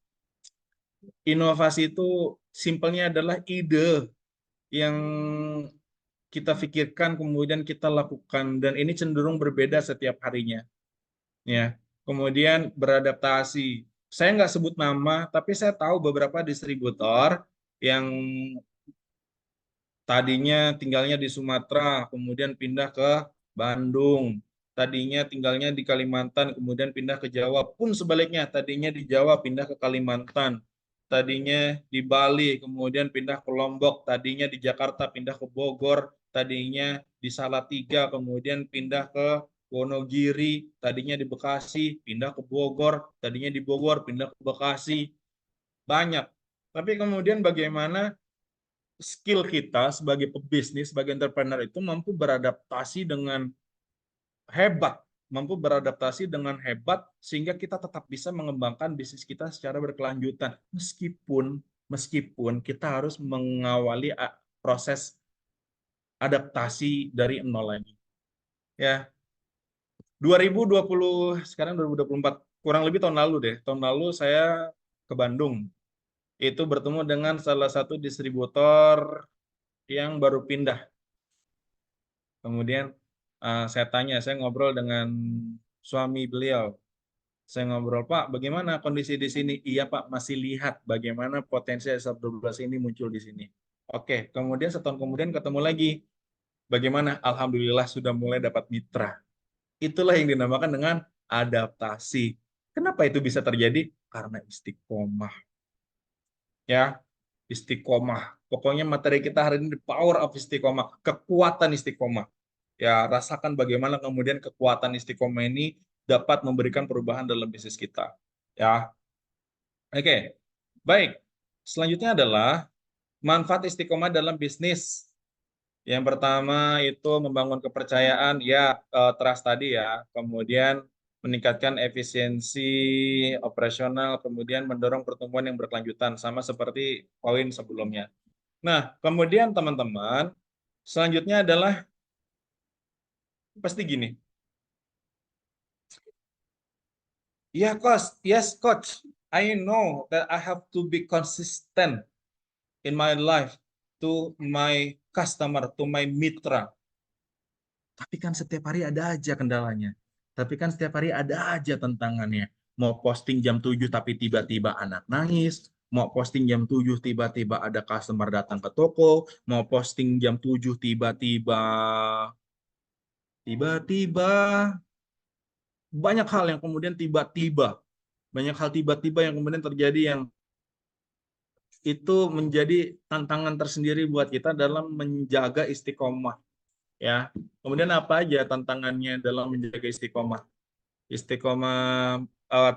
Inovasi itu simpelnya adalah ide yang kita pikirkan kemudian kita lakukan dan ini cenderung berbeda setiap harinya. Ya, kemudian beradaptasi. Saya nggak sebut nama, tapi saya tahu beberapa distributor yang tadinya tinggalnya di Sumatera, kemudian pindah ke Bandung. Tadinya tinggalnya di Kalimantan, kemudian pindah ke Jawa. Pun sebaliknya, tadinya di Jawa pindah ke Kalimantan. Tadinya di Bali, kemudian pindah ke Lombok. Tadinya di Jakarta, pindah ke Bogor. Tadinya di Salatiga, kemudian pindah ke Wonogiri. Tadinya di Bekasi, pindah ke Bogor. Tadinya di Bogor, pindah ke Bekasi. Banyak. Tapi kemudian bagaimana skill kita sebagai pebisnis, sebagai entrepreneur itu mampu beradaptasi dengan hebat, sehingga kita tetap bisa mengembangkan bisnis kita secara berkelanjutan meskipun kita harus mengawali proses adaptasi dari nol lagi. Ya. 2020 sekarang 2024 kurang lebih tahun lalu deh. Tahun lalu saya ke Bandung. Itu bertemu dengan salah satu distributor yang baru pindah. Kemudian saya ngobrol dengan suami beliau. Saya ngobrol, Pak, bagaimana kondisi di sini? Iya, Pak, masih lihat bagaimana potensi SF12 ini muncul di sini. Oke, kemudian setahun kemudian ketemu lagi. Bagaimana? Alhamdulillah sudah mulai dapat mitra. Itulah yang dinamakan dengan adaptasi. Kenapa itu bisa terjadi? Karena istiqomah. Ya, istiqomah. Pokoknya materi kita hari ini the power of istiqomah, kekuatan istiqomah. Ya, rasakan bagaimana kemudian kekuatan istiqomah ini dapat memberikan perubahan dalam bisnis kita. Ya. Oke, baik. Selanjutnya adalah manfaat istiqomah dalam bisnis. Yang pertama itu membangun kepercayaan, ya trust tadi ya. Kemudian meningkatkan efisiensi operasional, kemudian mendorong pertumbuhan yang berkelanjutan, sama seperti poin sebelumnya. Nah, kemudian teman-teman, selanjutnya adalah pasti gini. Ya, coach. Yes, coach. I know that I have to be consistent in my life to my customer, to my mitra. Tapi kan setiap hari ada aja kendalanya. Tapi kan setiap hari ada aja tantangannya. Mau posting jam 7 tapi tiba-tiba anak nangis. Mau posting jam 7 tiba-tiba ada customer datang ke toko. Mau posting jam 7 tiba-tiba banyak hal yang kemudian tiba-tiba. Banyak hal tiba-tiba yang kemudian terjadi yang itu menjadi tantangan tersendiri buat kita dalam menjaga istiqomah. Ya, kemudian apa aja tantangannya dalam menjaga istiqomah? Istiqomah,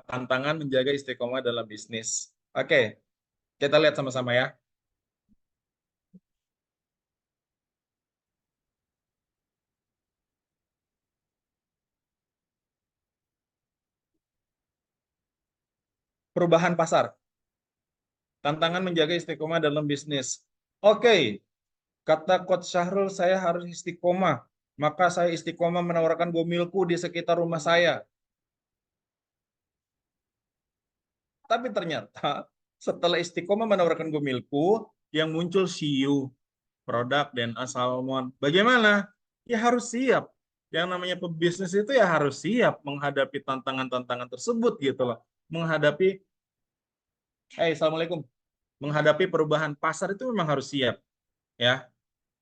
tantangan menjaga istiqomah dalam bisnis. Oke, kita lihat sama-sama ya. Perubahan pasar. Tantangan menjaga istiqomah dalam bisnis. Oke, kata Coach Syahrul, saya harus istiqomah. Maka saya istiqomah menawarkan gomilku di sekitar rumah saya. Tapi ternyata setelah istiqomah menawarkan gomilku, yang muncul Siu, produk DNA salmon. Bagaimana? Ya harus siap. Yang namanya pebisnis itu ya harus siap menghadapi tantangan-tantangan tersebut gitu loh. Menghadapi, Assalamualaikum. Menghadapi perubahan pasar itu memang harus siap. Ya,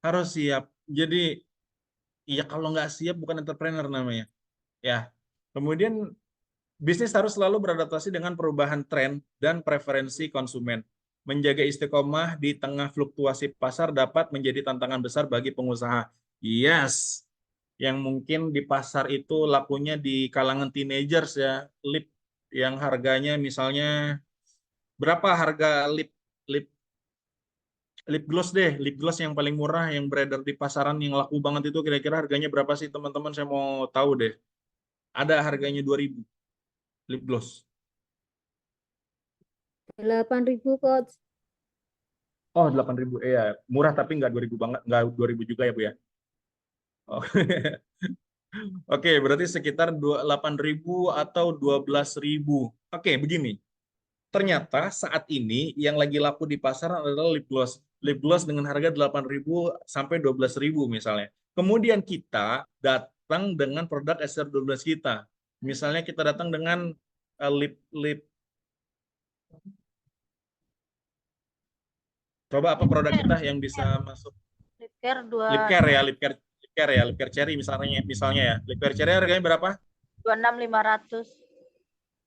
harus siap. Jadi, ya kalau nggak siap bukan entrepreneur namanya. Ya, kemudian bisnis harus selalu beradaptasi dengan perubahan tren dan preferensi konsumen. Menjaga istiqomah di tengah fluktuasi pasar dapat menjadi tantangan besar bagi pengusaha. Yes, yang mungkin di pasar itu lakunya di kalangan teenagers ya, lip yang harganya misalnya berapa harga lip lip gloss deh, lip gloss yang paling murah yang beredar di pasaran yang laku banget itu kira-kira harganya berapa sih teman-teman? Saya mau tahu deh. Ada harganya 2.000 lip gloss. 8.000 coach. Oh, 8.000. Iya, murah tapi nggak 2.000 banget, nggak 2.000 juga ya, Bu ya. Oh. Oke, berarti sekitar 8.000 atau 12.000. Oke, begini. Ternyata saat ini yang lagi laku di pasaran adalah lip gloss. Lip gloss dengan harga 8.000 sampai 12.000 misalnya. Kemudian kita datang dengan produk SR12 kita. Misalnya kita datang dengan lip lip coba apa produk kita yang bisa masuk Lip care lip care ya, lip care cherry misalnya ya. Lip care cherry harganya berapa? 26.500.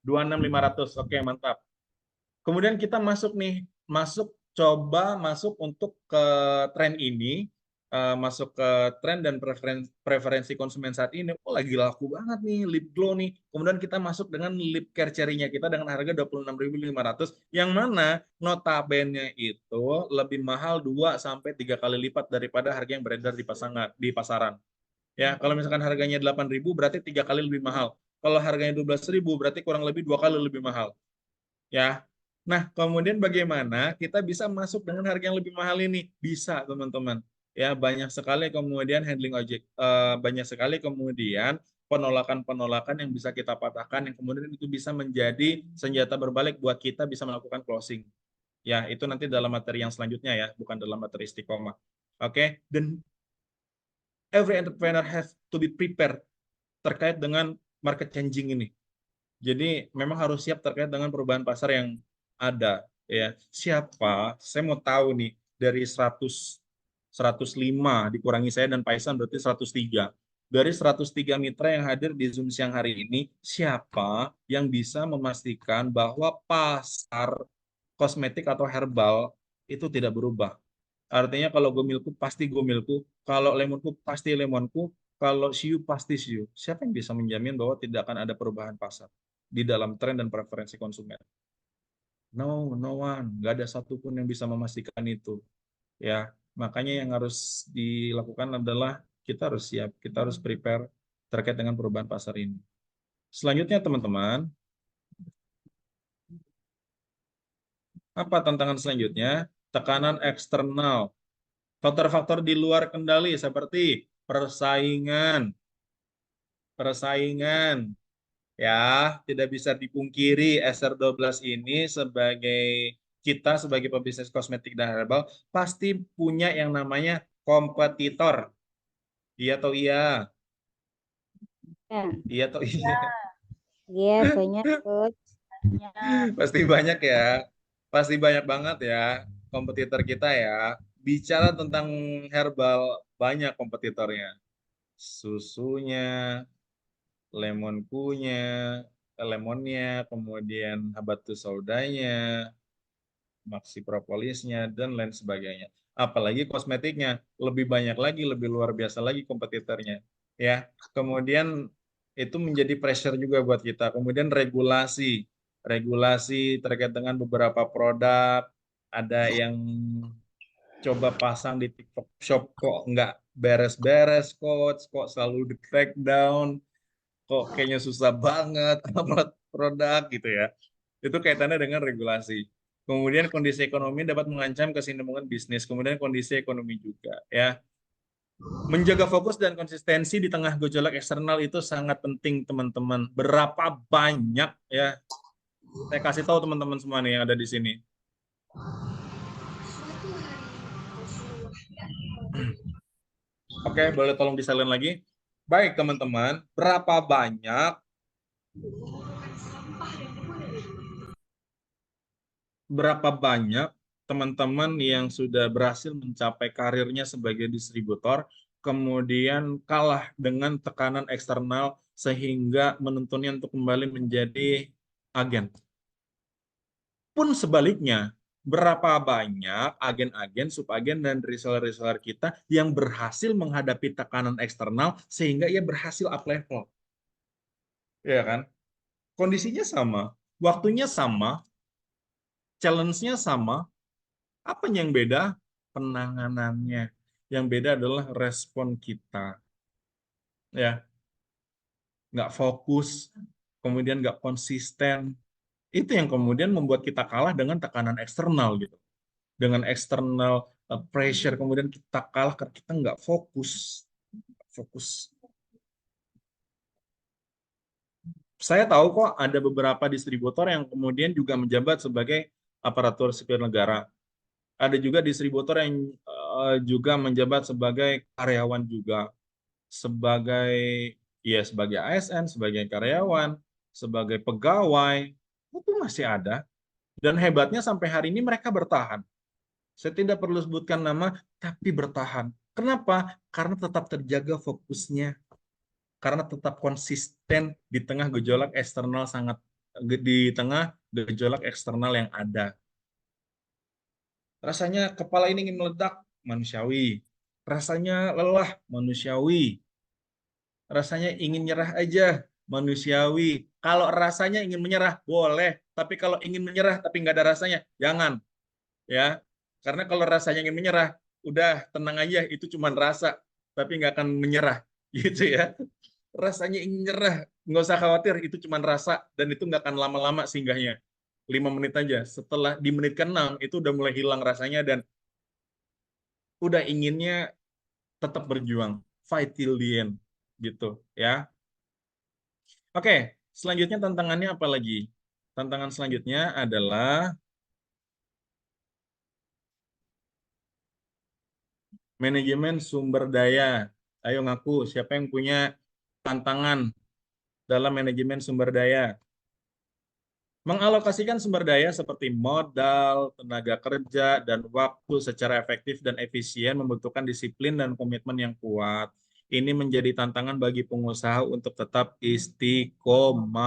26.500. Oke, mantap. Kemudian kita masuk nih, coba masuk untuk ke tren ini, masuk ke tren dan preferensi konsumen saat ini. Oh, lagi laku banget nih lip glow nih. Kemudian kita masuk dengan lip care cherry-nya kita dengan harga 26.500, yang mana notabene itu lebih mahal 2 sampai 3 kali lipat daripada harga yang beredar di pasaran. Ya, kalau misalkan harganya 8.000 berarti 3 kali lebih mahal. Kalau harganya 12.000 berarti kurang lebih 2 kali lebih mahal. Ya. Nah, kemudian bagaimana kita bisa masuk dengan harga yang lebih mahal ini? Bisa, teman-teman. Ya, banyak sekali kemudian handling ojek, banyak sekali kemudian penolakan-penolakan yang bisa kita patahkan, yang kemudian itu bisa menjadi senjata berbalik buat kita bisa melakukan closing. Ya, itu nanti dalam materi yang selanjutnya ya, bukan dalam materi istiqomah. Oke, dan every entrepreneur has to be prepared terkait dengan market changing ini. Jadi memang harus siap terkait dengan perubahan pasar yang ada ya. Siapa? Saya mau tahu nih dari 105 dikurangi saya dan Paisan berarti 103. Dari 103 mitra yang hadir di Zoom siang hari ini, siapa yang bisa memastikan bahwa pasar kosmetik atau herbal itu tidak berubah? Artinya kalau gomilku pasti gomilku, kalau lemonku pasti lemonku, kalau siu pasti siu. Siapa yang bisa menjamin bahwa tidak akan ada perubahan pasar di dalam tren dan preferensi konsumen? No, no one. Nggak ada satupun yang bisa memastikan itu. Ya, makanya yang harus dilakukan adalah kita harus siap, kita harus prepare terkait dengan perubahan pasar ini. Selanjutnya teman-teman, apa tantangan selanjutnya? Tekanan eksternal. Faktor-faktor di luar kendali seperti persaingan. Persaingan. Ya, tidak bisa dipungkiri SR12 ini kita sebagai pebisnis kosmetik dan herbal pasti punya yang namanya kompetitor. Iya atau iya? Ya, Iya atau iya? iya banyak coach. Ya, Pasti banyak ya. Pasti banyak banget ya kompetitor kita ya. Bicara tentang herbal, banyak kompetitornya. Susunya, lemonnya, kemudian habatus saudanya, maxi propolisnya, dan lain sebagainya. Apalagi kosmetiknya, lebih banyak lagi, lebih luar biasa lagi kompetitornya. Ya, kemudian itu menjadi pressure juga buat kita. Kemudian regulasi terkait dengan beberapa produk, ada yang coba pasang di TikTok Shop kok nggak beres-beres, kok selalu di take down, kok kayaknya susah banget upload produk gitu ya. Itu kaitannya dengan regulasi. Kemudian kondisi ekonomi dapat mengancam kesinambungan bisnis. Kemudian kondisi ekonomi juga ya. Menjaga fokus dan konsistensi di tengah gejolak eksternal itu sangat penting teman-teman. Berapa banyak ya? Saya kasih tahu teman-teman semua nih yang ada di sini. Oke, boleh tolong disalin lagi. Baik teman-teman, berapa banyak teman-teman yang sudah berhasil mencapai karirnya sebagai distributor, kemudian kalah dengan tekanan eksternal sehingga menuntunnya untuk kembali menjadi agen. Pun sebaliknya, berapa banyak agen-agen, subagen, dan reseller-reseller kita yang berhasil menghadapi tekanan eksternal sehingga ia berhasil up level. Ya kan? Kondisinya sama, waktunya sama, challenge-nya sama. Apa yang beda? Penanganannya. Yang beda adalah respon kita. Ya, nggak fokus, kemudian nggak konsisten. Itu yang kemudian membuat kita kalah dengan tekanan eksternal gitu. Dengan external pressure, kemudian kita kalah karena kita nggak fokus. Fokus. Saya tahu kok ada beberapa distributor yang kemudian juga menjabat sebagai aparatur sipil negara. Ada juga distributor yang juga menjabat sebagai karyawan juga, sebagai ASN, sebagai karyawan, sebagai pegawai, itu masih ada. Dan hebatnya sampai hari ini mereka bertahan. Saya tidak perlu sebutkan nama, tapi bertahan. Kenapa? Karena tetap terjaga fokusnya, karena tetap konsisten di tengah gejolak eksternal yang ada. Rasanya kepala ini ingin meledak, manusiawi. Rasanya lelah, manusiawi. Rasanya ingin nyerah aja, manusiawi. Kalau rasanya ingin menyerah, boleh. Tapi kalau ingin menyerah tapi nggak ada rasanya, jangan. Ya, karena kalau rasanya ingin menyerah, udah tenang aja, itu cuma rasa, tapi nggak akan menyerah, gitu ya. Rasanya ingin nyerah, nggak usah khawatir, itu cuma rasa, dan itu nggak akan lama-lama singgahnya. 5 menit aja. Setelah di menit ke-6, itu udah mulai hilang rasanya, dan udah inginnya tetap berjuang, fight till the end, gitu ya. Oke, selanjutnya tantangannya apa lagi? Tantangan selanjutnya adalah manajemen sumber daya. Ayo ngaku, siapa yang punya tantangan dalam manajemen sumber daya? Mengalokasikan sumber daya seperti modal, tenaga kerja, dan waktu secara efektif dan efisien membutuhkan disiplin dan komitmen yang kuat. Ini menjadi tantangan bagi pengusaha untuk tetap istiqomah.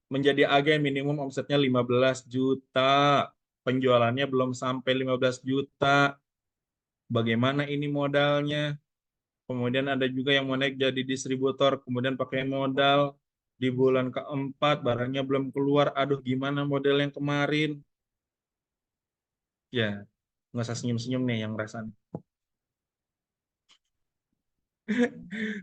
Menjadi agen minimum omsetnya 15 juta. Penjualannya belum sampai 15 juta. Bagaimana ini modalnya? Kemudian ada juga yang mau naik jadi distributor, kemudian pakai modal. Di bulan keempat barangnya belum keluar. Aduh, gimana model yang kemarin? Ya, nggak usah senyum-senyum nih yang rasanya.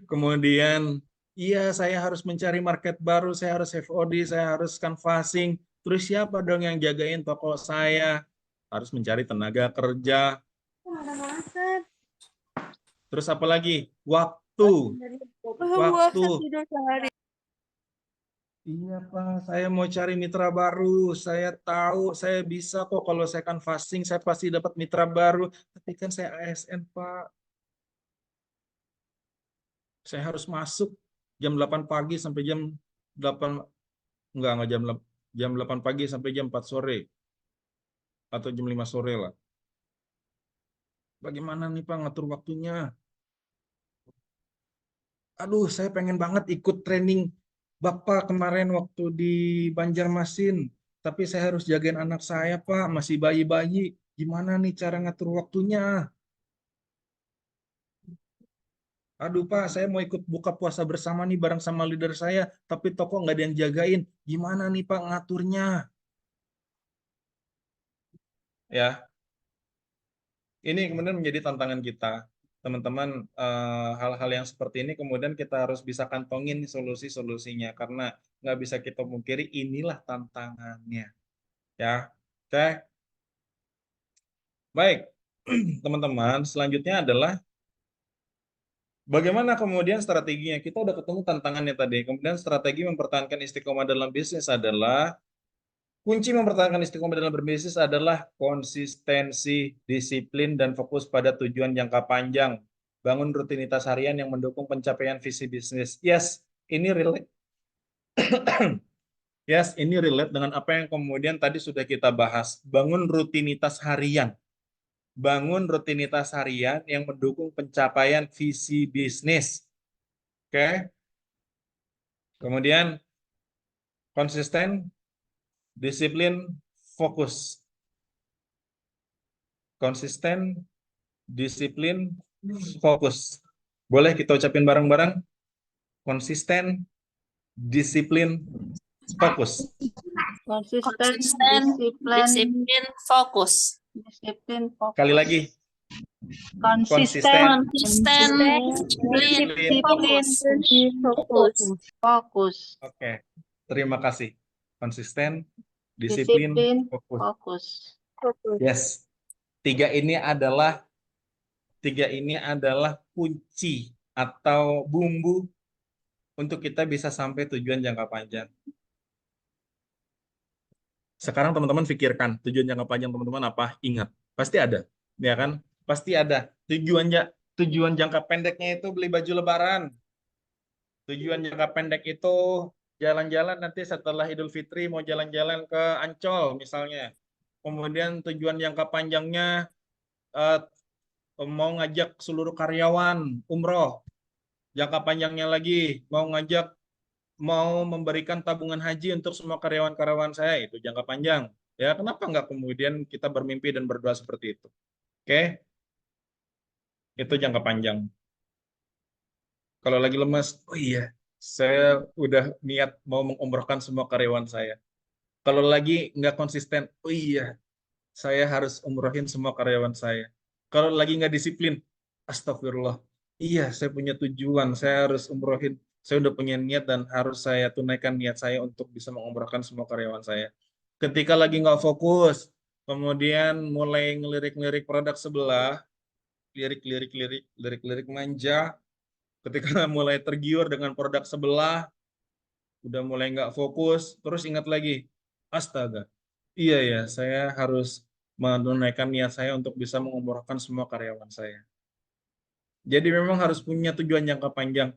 Kemudian, iya saya harus mencari market baru, saya harus FOD, saya harus canvassing. Terus siapa dong yang jagain toko saya? Harus mencari tenaga kerja. Terus apa lagi? Waktu. Waktu. Iya Pak, saya mau cari mitra baru. Saya tahu saya bisa kok kalau saya canvassing, saya pasti dapat mitra baru. Tapi kan saya ASN Pak. Saya harus masuk jam 8 pagi sampai jam 8, enggak jam 8 pagi sampai jam 4 sore. Atau jam 5 sore lah. Bagaimana nih Pak ngatur waktunya? Aduh, saya pengen banget ikut training Bapak kemarin waktu di Banjarmasin. Tapi saya harus jagain anak saya, Pak. Masih bayi-bayi. Gimana nih cara ngatur waktunya? Aduh, Pak, saya mau ikut buka puasa bersama nih bareng sama leader saya. Tapi toko nggak ada yang jagain. Gimana nih, Pak, ngaturnya? Ya, ini kemudian menjadi tantangan kita. Teman-teman, hal-hal yang seperti ini kemudian kita harus bisa kantongin solusi-solusinya. Karena nggak bisa kita mungkiri inilah tantangannya. Ya, oke. Baik, teman-teman, selanjutnya adalah bagaimana kemudian strateginya. Kita udah ketemu tantangannya tadi. Kemudian strategi mempertahankan istiqomah dalam bisnis adalah kunci mempertahankan istiqomah dalam berbisnis adalah konsistensi, disiplin, dan fokus pada tujuan jangka panjang. Bangun rutinitas harian yang mendukung pencapaian visi bisnis. Yes, ini relate. Yes, ini relate dengan apa yang kemudian tadi sudah kita bahas. Bangun rutinitas harian. Bangun rutinitas harian yang mendukung pencapaian visi bisnis. Oke. Kemudian konsisten, disiplin, fokus. Konsisten, disiplin, fokus. Boleh kita ucapin bareng-bareng? Konsisten, disiplin, fokus. Konsisten, disiplin, fokus. Sekali lagi. Konsisten, disiplin, fokus. Fokus. Oke. Terima kasih. Konsisten, disiplin, fokus. Yes. Tiga ini adalah kunci atau bumbu untuk kita bisa sampai tujuan jangka panjang. Sekarang teman-teman pikirkan tujuan jangka panjang teman-teman apa? Ingat, pasti ada, ya kan? Pasti ada. Tujuan jangka pendeknya itu beli baju Lebaran. Tujuan jangka pendek itu jalan-jalan nanti setelah Idul Fitri mau jalan-jalan ke Ancol misalnya. Kemudian tujuan jangka panjangnya mau ngajak seluruh karyawan umroh. Jangka panjangnya lagi mau memberikan tabungan haji untuk semua karyawan-karyawan saya, itu jangka panjang. Ya, kenapa nggak kemudian kita bermimpi dan berdoa seperti itu? Oke? Itu jangka panjang. Kalau lagi lemas, oh iya, saya udah niat mau mengumrohkan semua karyawan saya. Kalau lagi nggak konsisten, oh iya, saya harus umrohin semua karyawan saya. Kalau lagi nggak disiplin, astagfirullah. Iya, saya punya tujuan, saya harus umrohin. Saya udah punya niat dan harus saya tunaikan niat saya untuk bisa mengumrohkan semua karyawan saya. Ketika lagi nggak fokus, kemudian mulai ngelirik-ngelirik produk sebelah, lirik-lirik manja. Ketika mulai tergiur dengan produk sebelah, udah mulai nggak fokus, terus ingat lagi, astaga, iya ya, saya harus menunaikan niat saya untuk bisa mengumrohkan semua karyawan saya. Jadi memang harus punya tujuan jangka panjang.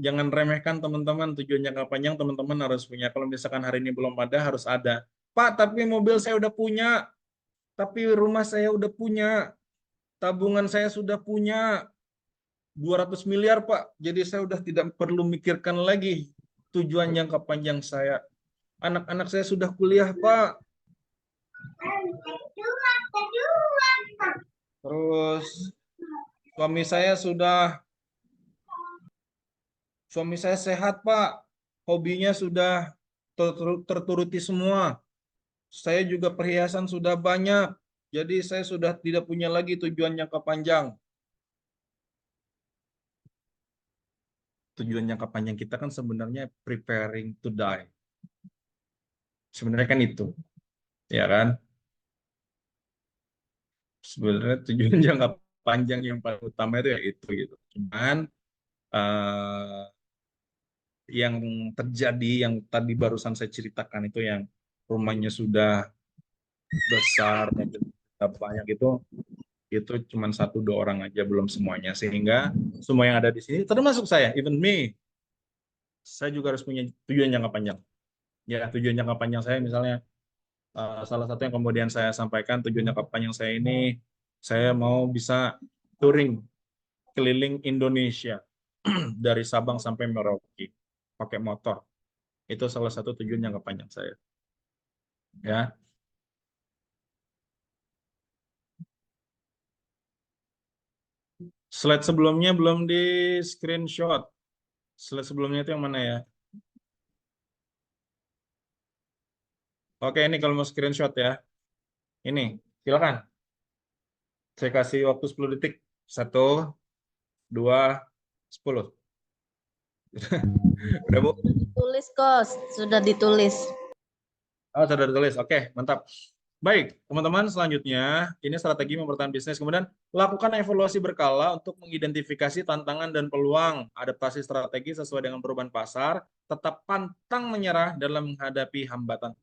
Jangan remehkan teman-teman, tujuan jangka panjang teman-teman harus punya. Kalau misalkan hari ini belum ada, harus ada. Pak, tapi mobil saya udah punya, tapi rumah saya udah punya, tabungan saya sudah punya 200 miliar, Pak. Jadi saya udah tidak perlu mikirkan lagi tujuan jangka panjang saya. Anak-anak saya sudah kuliah, Pak. Terus suami saya sehat, Pak. hobinya sudah terturuti semua. Saya juga perhiasan sudah banyak. Jadi saya sudah tidak punya lagi tujuan jangka panjang. Tujuan jangka panjang kita kan sebenarnya preparing to die. Sebenarnya kan itu, ya kan? Sebenarnya tujuan jangka panjang yang paling utama itu ya itu gitu. Cuman yang terjadi yang tadi barusan saya ceritakan itu yang rumahnya sudah besar, mobil banyak itu cuma 1-2 orang aja, belum semuanya. Sehingga semua yang ada di sini, termasuk saya, even me, saya juga harus punya tujuan jangka panjang. Ya, tujuan jangka panjang saya misalnya, salah satu yang kemudian saya sampaikan, tujuan jangka panjang saya ini, saya mau bisa touring keliling Indonesia dari Sabang sampai Merauke pakai motor. Itu salah satu tujuan jangka panjang saya. Ya. Slide sebelumnya belum di screenshot. Slide sebelumnya itu yang mana ya? Oke, ini kalau mau screenshot ya. Ini, silakan. Saya kasih waktu 10 detik. 1, 2, 10. Udah, Bu? Ditulis, Kos. Sudah ditulis. Oh, sudah ditulis. Oke, mantap. Baik, teman-teman, selanjutnya ini strategi mempertahankan bisnis. Kemudian lakukan evaluasi berkala untuk mengidentifikasi tantangan dan peluang, adaptasi strategi sesuai dengan perubahan pasar, tetap pantang menyerah dalam menghadapi hambatan.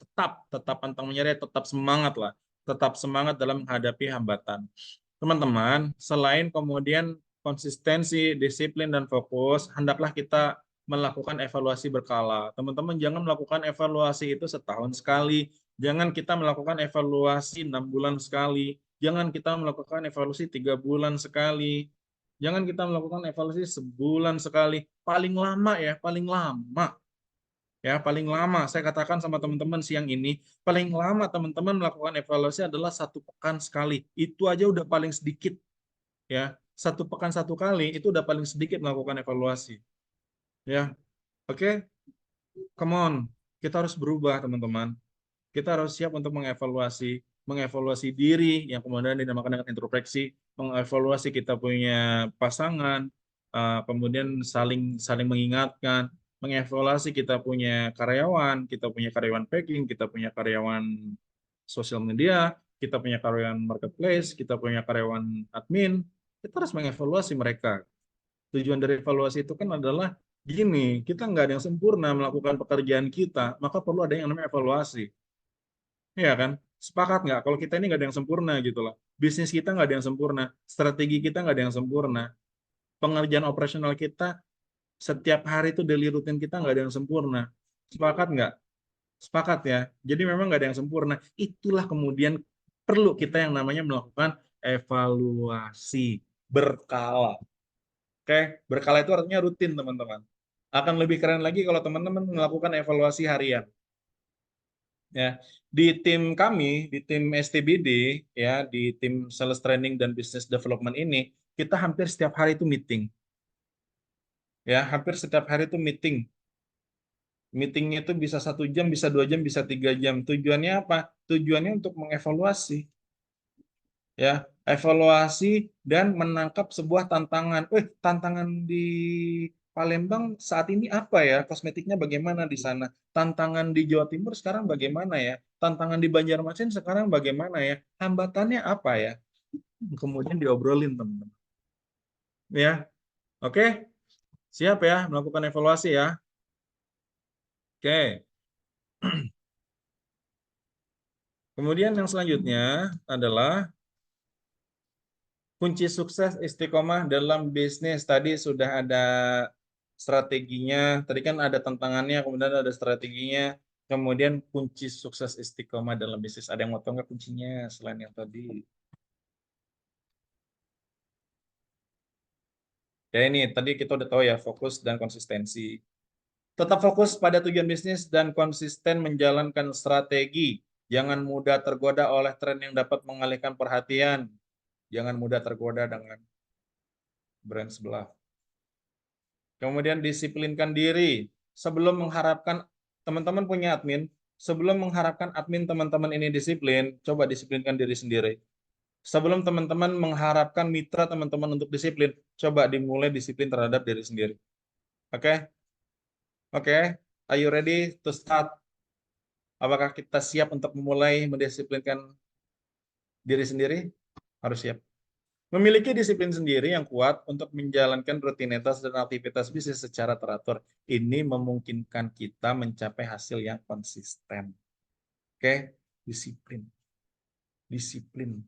Tetap pantang menyerah, tetap semangat lah. Tetap semangat dalam menghadapi hambatan. Teman-teman, selain kemudian konsistensi, disiplin, dan fokus, hendaklah kita melakukan evaluasi berkala. Teman-teman jangan melakukan evaluasi itu setahun sekali. Jangan kita melakukan evaluasi 6 bulan sekali. Jangan kita melakukan evaluasi 3 bulan sekali. Jangan kita melakukan evaluasi sebulan sekali. Paling lama ya, paling lama. Ya, paling lama saya katakan sama teman-teman siang ini, paling lama teman-teman melakukan evaluasi adalah 1 pekan sekali. Itu aja udah paling sedikit. Ya, 1 pekan 1 kali itu udah paling sedikit melakukan evaluasi. Ya, oke, come on, kita harus berubah teman-teman. Kita harus siap untuk mengevaluasi diri yang kemudian dinamakan dengan introspeksi, mengevaluasi kita punya pasangan, kemudian saling mengingatkan, mengevaluasi kita punya karyawan packing, kita punya karyawan sosial media, kita punya karyawan marketplace, kita punya karyawan admin. Kita harus mengevaluasi mereka. Tujuan dari evaluasi itu kan adalah gini, kita nggak ada yang sempurna melakukan pekerjaan kita, maka perlu ada yang namanya evaluasi. Iya kan? Sepakat nggak? Kalau kita ini nggak ada yang sempurna gitu loh. Bisnis kita nggak ada yang sempurna. Strategi kita nggak ada yang sempurna. Pengerjaan operasional kita setiap hari itu daily rutin kita nggak ada yang sempurna. Sepakat nggak? Sepakat ya. Jadi memang nggak ada yang sempurna. Itulah kemudian perlu kita yang namanya melakukan evaluasi berkala. Oke? Berkala itu artinya rutin teman-teman. Akan lebih keren lagi kalau teman-teman melakukan evaluasi harian. Ya, di tim kami, di tim STBD, ya, di tim Sales Training dan Business Development ini, kita hampir setiap hari itu meeting. Ya, hampir setiap hari itu meeting. Meetingnya itu bisa 1 jam, bisa 2 jam, bisa 3 jam. Tujuannya apa? Tujuannya untuk mengevaluasi. Ya, evaluasi dan menangkap sebuah tantangan. Tantangan di Palembang saat ini apa ya? Kosmetiknya bagaimana di sana? Tantangan di Jawa Timur sekarang bagaimana ya? Tantangan di Banjarmasin sekarang bagaimana ya? Hambatannya apa ya? Kemudian diobrolin teman-teman. Ya, oke? Siap ya melakukan evaluasi ya? Oke. Kemudian yang selanjutnya adalah kunci sukses istiqomah dalam bisnis. Tadi sudah ada strateginya, tadi kan ada tantangannya, kemudian ada strateginya, kemudian kunci sukses istiqomah dalam bisnis. Ada yang mau tahu nggak kuncinya selain yang tadi? Ya ini, tadi kita udah tahu ya, fokus dan konsistensi. Tetap fokus pada tujuan bisnis dan konsisten menjalankan strategi. Jangan mudah tergoda oleh tren yang dapat mengalihkan perhatian. Jangan mudah tergoda dengan brand sebelah. Kemudian disiplinkan diri. sebelum mengharapkan teman-teman punya admin, sebelum mengharapkan admin teman-teman ini disiplin, coba disiplinkan diri sendiri. Sebelum teman-teman mengharapkan mitra teman-teman untuk disiplin, coba dimulai disiplin terhadap diri sendiri. Oke? Oke? Are you ready to start? Apakah kita siap untuk memulai mendisiplinkan diri sendiri? Harus siap. Memiliki disiplin sendiri yang kuat untuk menjalankan rutinitas dan aktivitas bisnis secara teratur. Ini memungkinkan kita mencapai hasil yang konsisten. Oke? Disiplin. Disiplin.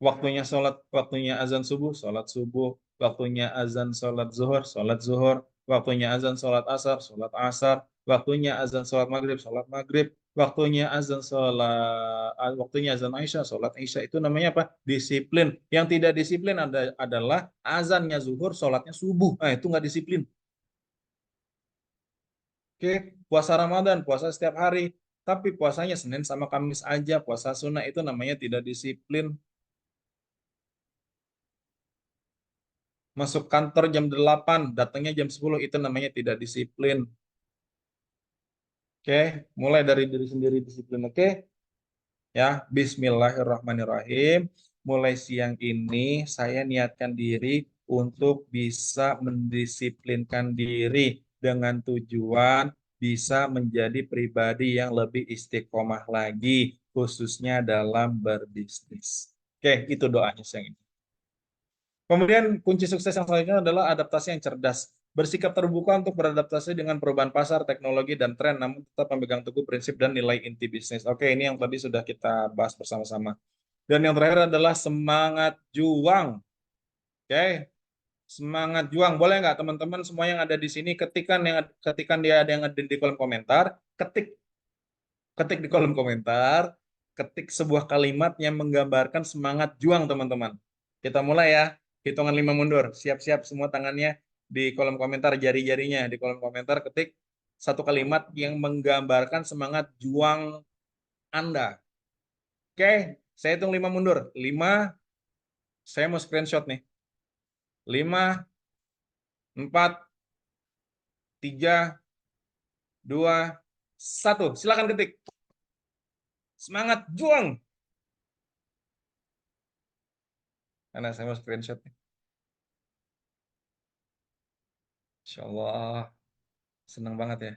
Waktunya sholat, waktunya azan subuh, sholat subuh. Waktunya azan sholat zuhur, waktunya azan sholat asar, waktunya azan sholat maghrib, waktunya azan Aisyah, sholat Isya. Itu namanya apa? Disiplin. Yang tidak disiplin adalah azannya zuhur, sholatnya subuh. Nah, itu nggak disiplin. Oke, puasa Ramadan, puasa setiap hari. Tapi puasanya Senin sama Kamis aja, puasa sunnah, itu namanya tidak disiplin. Masuk kantor jam 8, datangnya jam 10, itu namanya tidak disiplin. Oke, mulai dari diri sendiri disiplin, oke? Ya, bismillahirrahmanirrahim. Mulai siang ini saya niatkan diri untuk bisa mendisiplinkan diri dengan tujuan bisa menjadi pribadi yang lebih istiqomah lagi, khususnya dalam berbisnis. Oke, itu doanya siang ini. Kemudian kunci sukses yang selanjutnya adalah adaptasi yang cerdas. Bersikap terbuka untuk beradaptasi dengan perubahan pasar, teknologi, dan tren, namun tetap memegang teguh prinsip dan nilai inti bisnis. Oke, ini yang tadi sudah kita bahas bersama-sama. Dan yang terakhir adalah semangat juang. Oke, semangat juang. Boleh nggak teman-teman semua yang ada di sini ketikan dia ada yang ada di kolom komentar, ketik di kolom komentar, ketik sebuah kalimat yang menggambarkan semangat juang teman-teman. Kita mulai ya. Hitungan 5 mundur. Siap-siap semua tangannya di kolom komentar, jari-jarinya di kolom komentar, ketik satu kalimat yang menggambarkan semangat juang Anda. Oke, saya hitung 5 mundur. 5, saya mau screenshot nih. 5, 4, 3, 2, 1. Silakan ketik. Semangat juang. Karena saya mau screenshot nih. Insya Allah. Senang banget ya.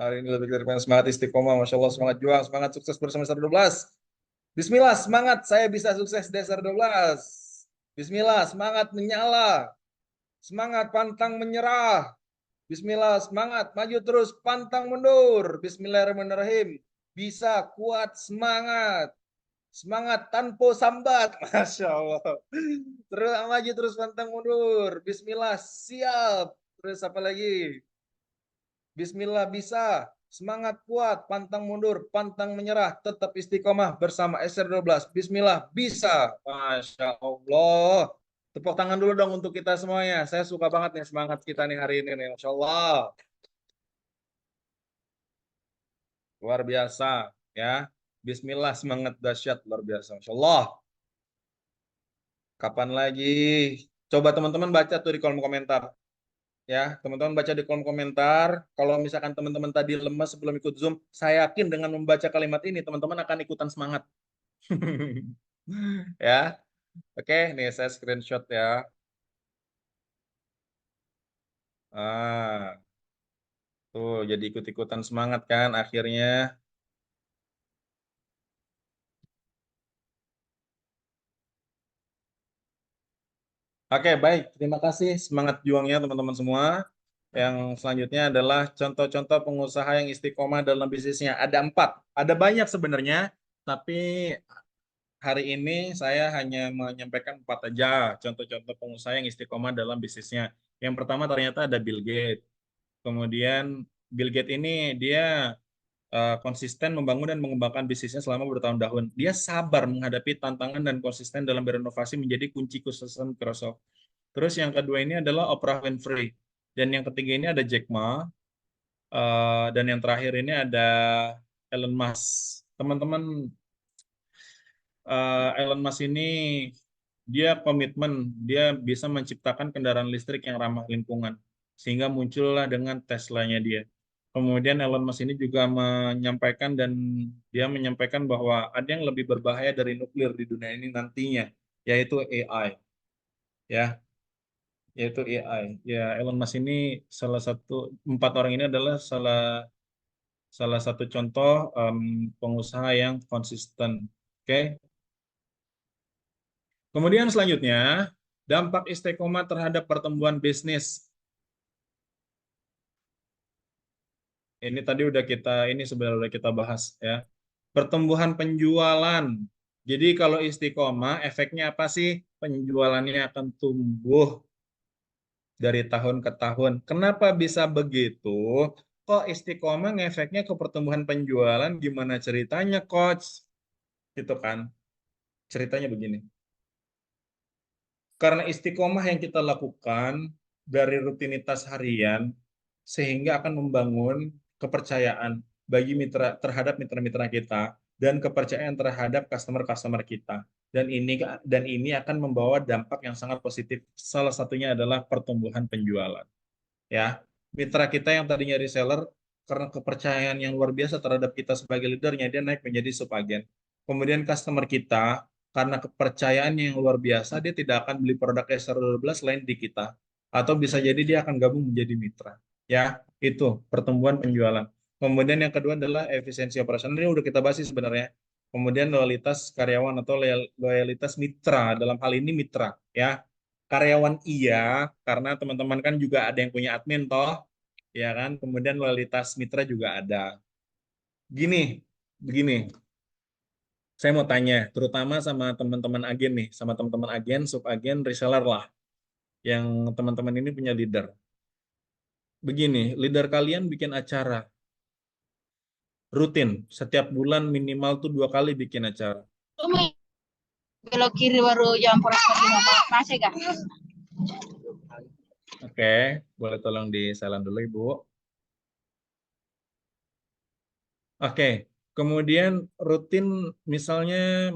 Hari ini lebih dari semangat istiqomah. Masya Allah, semangat juang, semangat sukses bersama Desar 12. Bismillah, semangat saya bisa sukses Desar 12. Bismillah, semangat menyala. Semangat pantang menyerah. Bismillah, semangat maju terus, pantang mundur. Bismillahirrahmanirrahim. Bisa, kuat, semangat. Semangat tanpa sambat. Masya Allah. Terus maju terus, pantang mundur. Bismillah, siap. Terus apa lagi? Bismillah, bisa. Semangat kuat, pantang mundur, pantang menyerah, tetap istiqomah bersama SR12. Bismillah, bisa. Masya Allah. Tepuk tangan dulu dong untuk kita semuanya. Saya suka banget nih semangat kita nih hari ini nih. Masya Allah. Luar biasa ya. Bismillah, semangat dahsyat luar biasa. Masya Allah. Kapan lagi? Coba teman-teman baca tuh di kolom komentar. Ya, teman-teman baca di kolom komentar. Kalau misalkan teman-teman tadi lemas sebelum ikut Zoom, saya yakin dengan membaca kalimat ini, teman-teman akan ikutan semangat. Ya, oke, nih saya screenshot ya. Tuh, jadi ikut-ikutan semangat kan akhirnya. Oke, baik. Terima kasih semangat juangnya teman-teman semua. Yang selanjutnya adalah contoh-contoh pengusaha yang istiqomah dalam bisnisnya. Ada 4. Ada banyak sebenarnya, tapi hari ini saya hanya menyampaikan 4 aja contoh-contoh pengusaha yang istiqomah dalam bisnisnya. Yang pertama ternyata ada Bill Gates. Kemudian Bill Gates ini dia konsisten membangun dan mengembangkan bisnisnya selama bertahun-tahun. Dia sabar menghadapi tantangan dan konsisten dalam berinovasi menjadi kunci kesuksesan Microsoft. Terus yang kedua ini adalah Oprah Winfrey. Dan yang ketiga ini ada Jack Ma. Dan yang terakhir ini ada Elon Musk. Teman-teman, Elon Musk ini dia komitmen, dia bisa menciptakan kendaraan listrik yang ramah lingkungan. Sehingga muncullah dengan Tesla-nya dia. Kemudian Elon Musk ini juga menyampaikan bahwa ada yang lebih berbahaya dari nuklir di dunia ini nantinya, yaitu AI. Ya, yaitu AI. Ya, Elon Musk ini empat orang ini adalah salah satu contoh pengusaha yang konsisten. Oke. Kemudian selanjutnya, dampak istiqomah terhadap pertumbuhan bisnis. Ini tadi sebenarnya udah kita bahas ya. Pertumbuhan penjualan. Jadi kalau istiqomah, efeknya apa sih? Penjualannya akan tumbuh dari tahun ke tahun. Kenapa bisa begitu? Kok istiqomah ngefeknya ke pertumbuhan penjualan? Gimana ceritanya, Coach? Gitu kan. Ceritanya begini. Karena istiqomah yang kita lakukan dari rutinitas harian, sehingga akan membangun kepercayaan bagi terhadap mitra-mitra kita dan kepercayaan terhadap customer-customer kita. Dan ini akan membawa dampak yang sangat positif. Salah satunya adalah pertumbuhan penjualan. Ya, mitra kita yang tadinya reseller, karena kepercayaan yang luar biasa terhadap kita sebagai leadernya, dia naik menjadi subagen. Kemudian customer kita, karena kepercayaan yang luar biasa, dia tidak akan beli produk S12 lain di kita. Atau bisa jadi dia akan gabung menjadi mitra. Ya, itu pertumbuhan penjualan. Kemudian yang kedua adalah efisiensi operasional. Ini udah kita bahas sebenarnya. Kemudian loyalitas karyawan atau loyalitas mitra. Dalam hal ini mitra. Ya, karyawan iya, karena teman-teman kan juga ada yang punya admin toh. Ya kan, kemudian loyalitas mitra juga ada. Begini. Saya mau tanya, terutama sama teman-teman agen nih, sama teman-teman agen, subagen, reseller lah, yang teman-teman ini punya leader. Begini, leader kalian bikin acara rutin, setiap bulan minimal tuh 2 kali bikin acara. Belok kiri baru jam masih kah? Oke, boleh tolong disalan dulu Ibu. Oke, kemudian rutin misalnya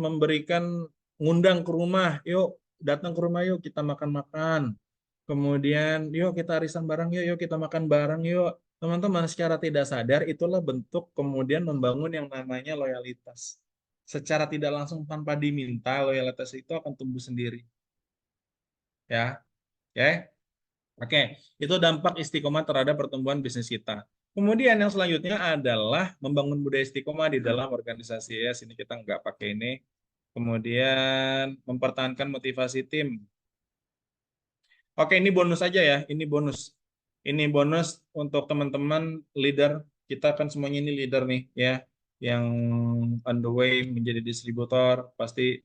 ngundang ke rumah, yuk datang ke rumah yuk kita makan-makan. Kemudian yuk kita arisan bareng yuk kita makan bareng yuk. Teman-teman, secara tidak sadar itulah bentuk kemudian membangun yang namanya loyalitas. Secara tidak langsung tanpa diminta, loyalitas itu akan tumbuh sendiri. Ya. Oke. Oke, itu dampak istiqomah terhadap pertumbuhan bisnis kita. Kemudian yang selanjutnya adalah membangun budaya istiqomah di dalam organisasi. Ya, sini kita nggak pakai ini. Kemudian mempertahankan motivasi tim. Oke, ini bonus aja ya. Ini bonus. Ini bonus untuk teman-teman leader. Kita kan semuanya ini leader nih ya. Yang on the way menjadi distributor pasti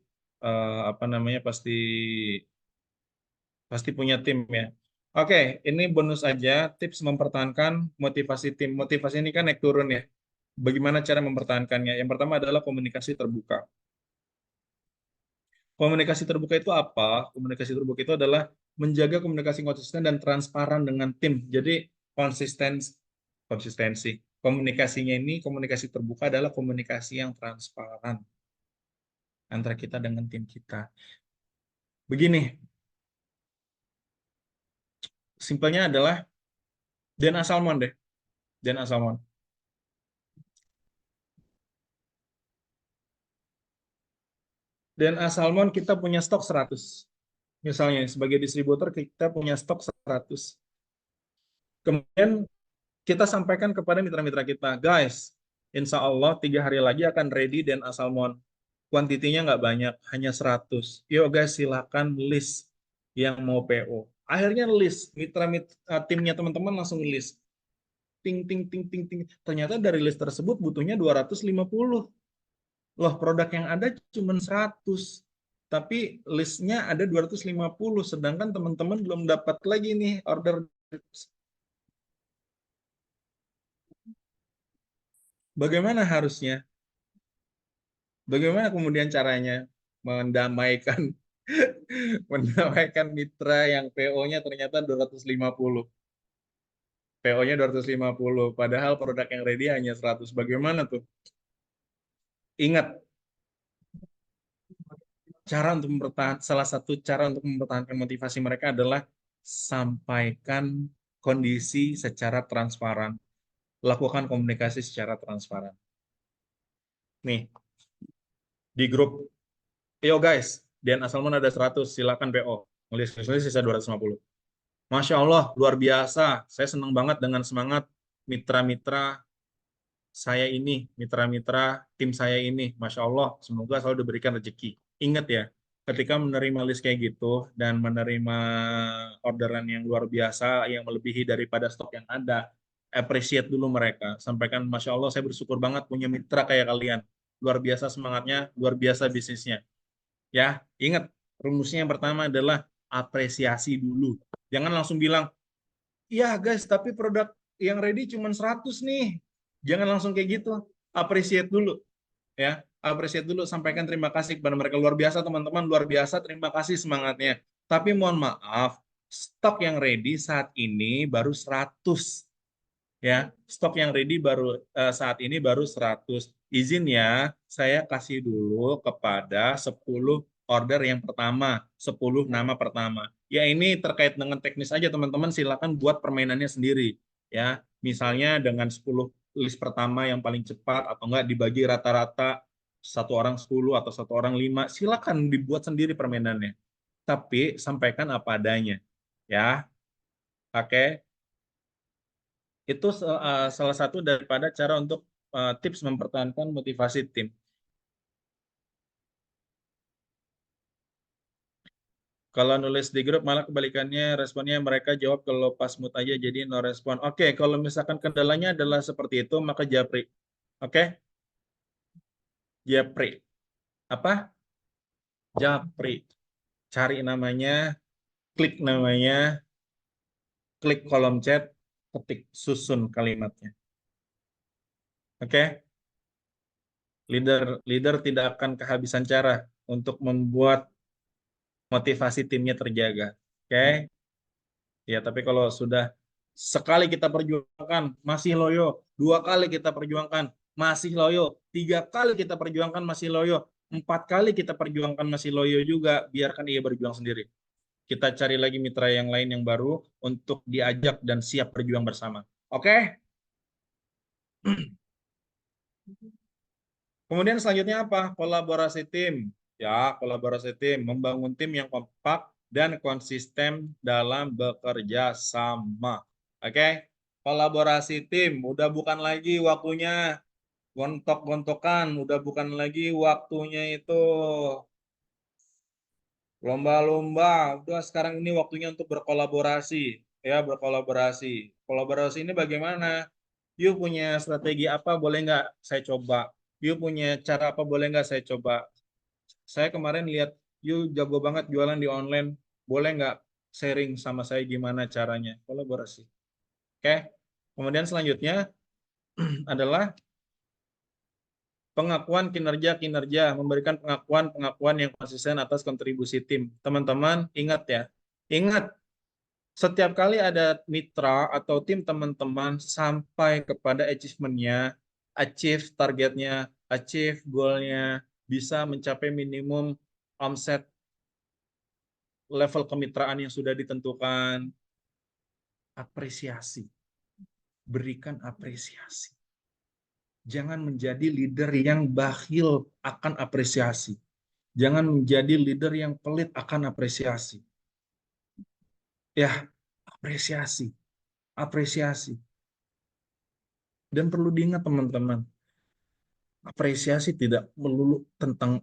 pasti punya tim ya. Oke, ini bonus aja tips mempertahankan motivasi tim. Motivasi ini kan naik turun ya. Bagaimana cara mempertahankannya? Yang pertama adalah komunikasi terbuka. Komunikasi terbuka itu apa? Komunikasi terbuka itu adalah menjaga komunikasi konsisten dan transparan dengan tim. Jadi konsistensi. Komunikasinya ini, komunikasi terbuka adalah komunikasi yang transparan antara kita dengan tim kita. Begini, simpelnya adalah Dan Asalmon deh. Dan Asalmon. Dan Asalmon kita punya stok 100. Misalnya sebagai distributor kita punya stok 100. Kemudian kita sampaikan kepada mitra-mitra kita, guys, insya Allah 3 hari lagi akan ready Dan Asalmon. Kuantitinya nggak banyak, hanya 100. Yuk guys, silakan list yang mau PO. Akhirnya list, timnya teman-teman langsung list. Ting, ting, ting, ting, ting. Ternyata dari list tersebut butuhnya 250. Loh, produk yang ada cuma 100. Tapi listnya ada 250. Sedangkan teman-teman belum dapat lagi nih order. Bagaimana harusnya? Bagaimana kemudian caranya mendamaikan mendamaikan mitra yang PO-nya ternyata 250. PO-nya 250, padahal produk yang ready hanya 100. Bagaimana tuh? Ingat, salah satu cara untuk mempertahankan motivasi mereka adalah sampaikan kondisi secara transparan. Lakukan komunikasi secara transparan. Nih, di grup, yo guys, Dian Asalmon ada 100, silakan PO. Nulis sisa 250. Masya Allah, luar biasa. Saya senang banget dengan semangat mitra-mitra saya ini, mitra-mitra tim saya ini. Masya Allah, semoga selalu diberikan rezeki. Ingat ya, ketika menerima list kayak gitu dan menerima orderan yang luar biasa, yang melebihi daripada stok yang ada, appreciate dulu mereka. Sampaikan, Masya Allah, saya bersyukur banget punya mitra kayak kalian. Luar biasa semangatnya, luar biasa bisnisnya. Ya, ingat, rumusnya yang pertama adalah apresiasi dulu. Jangan langsung bilang, iya guys, tapi produk yang ready cuma 100 nih. Jangan langsung kayak gitu. Appreciate dulu. Ya, appreciate dulu. Sampaikan terima kasih kepada mereka. Luar biasa teman-teman, luar biasa. Terima kasih semangatnya. Tapi mohon maaf, stok yang ready saat ini baru 100. Ya, stok yang ready baru saat ini baru 100. Izin ya, saya kasih dulu kepada 10 order yang pertama, 10 nama pertama. Ya, ini terkait dengan teknis aja teman-teman, silakan buat permainannya sendiri. Ya, misalnya dengan 10 list pertama yang paling cepat atau enggak dibagi rata-rata satu orang 10 atau satu orang 5, silakan dibuat sendiri permainannya. Tapi sampaikan apa adanya. Ya, oke. Itu salah satu daripada cara untuk tips mempertahankan motivasi tim. Kalau nulis di grup malah kebalikannya, responnya mereka jawab kalau pas mood aja jadi no respon. Oke, kalau misalkan kendalanya adalah seperti itu, maka japri. Oke? Japri. Apa? Japri. Cari namanya, klik namanya, klik kolom chat, ketik susun kalimatnya. Oke? Leader tidak akan kehabisan cara untuk membuat motivasi timnya terjaga. Oke? Ya, tapi kalau sudah sekali kita perjuangkan masih loyo, 2 kali kita perjuangkan masih loyo, 3 kali kita perjuangkan masih loyo, 4 kali kita perjuangkan masih loyo juga, biarkan ia berjuang sendiri. Kita cari lagi mitra yang lain yang baru untuk diajak dan siap berjuang bersama. Oke? Kemudian selanjutnya apa? Kolaborasi tim. Ya, kolaborasi tim. Membangun tim yang kompak dan konsisten dalam bekerja sama. Oke? Kolaborasi tim. Udah bukan lagi waktunya gontok-gontokan. Udah bukan lagi waktunya itu lomba-lomba. Udah sekarang ini waktunya untuk berkolaborasi. Ya, berkolaborasi. Kolaborasi ini bagaimana? You punya strategi apa? Boleh nggak saya coba? You punya cara apa? Boleh nggak saya coba? Saya kemarin lihat you jago banget jualan di online. Boleh nggak sharing sama saya gimana caranya? Kolaborasi. Oke. Kemudian selanjutnya adalah pengakuan kinerja, memberikan pengakuan yang konsisten atas kontribusi tim. Teman-teman, ingat ya. Ingat, setiap kali ada mitra atau tim teman-teman sampai kepada achievement-nya, achieve targetnya, achieve goal-nya, bisa mencapai minimum omset level kemitraan yang sudah ditentukan. Apresiasi. Berikan apresiasi. Jangan menjadi leader yang bakhil akan apresiasi. Jangan menjadi leader yang pelit akan apresiasi. Ya, apresiasi. Apresiasi. Dan perlu diingat teman-teman, apresiasi tidak melulu tentang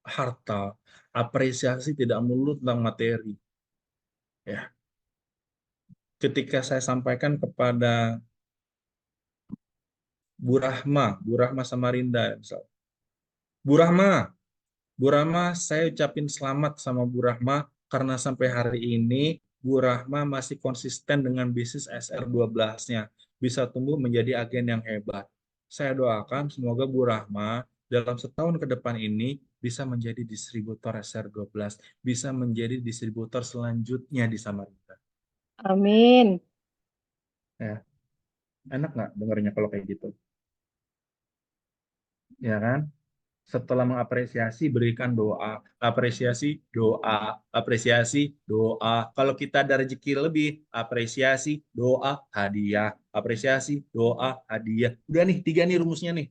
harta. Apresiasi tidak melulu tentang materi. Ya. Ketika saya sampaikan kepada Bu Rahma Samarinda, misalnya. Bu Rahma, saya ucapin selamat sama Bu Rahma karena sampai hari ini Bu Rahma masih konsisten dengan bisnis SR12-nya. Bisa tumbuh menjadi agen yang hebat. Saya doakan semoga Bu Rahma dalam setahun ke depan ini bisa menjadi distributor SR12, bisa menjadi distributor selanjutnya di Samarinda. Amin. Ya, enak nggak dengarnya kalau kayak gitu? Ya kan? Setelah mengapresiasi, berikan doa. Apresiasi, doa. Apresiasi, doa. Kalau kita ada rezeki lebih, apresiasi, doa, hadiah. Apresiasi, doa, hadiah. Udah nih, 3 nih rumusnya nih.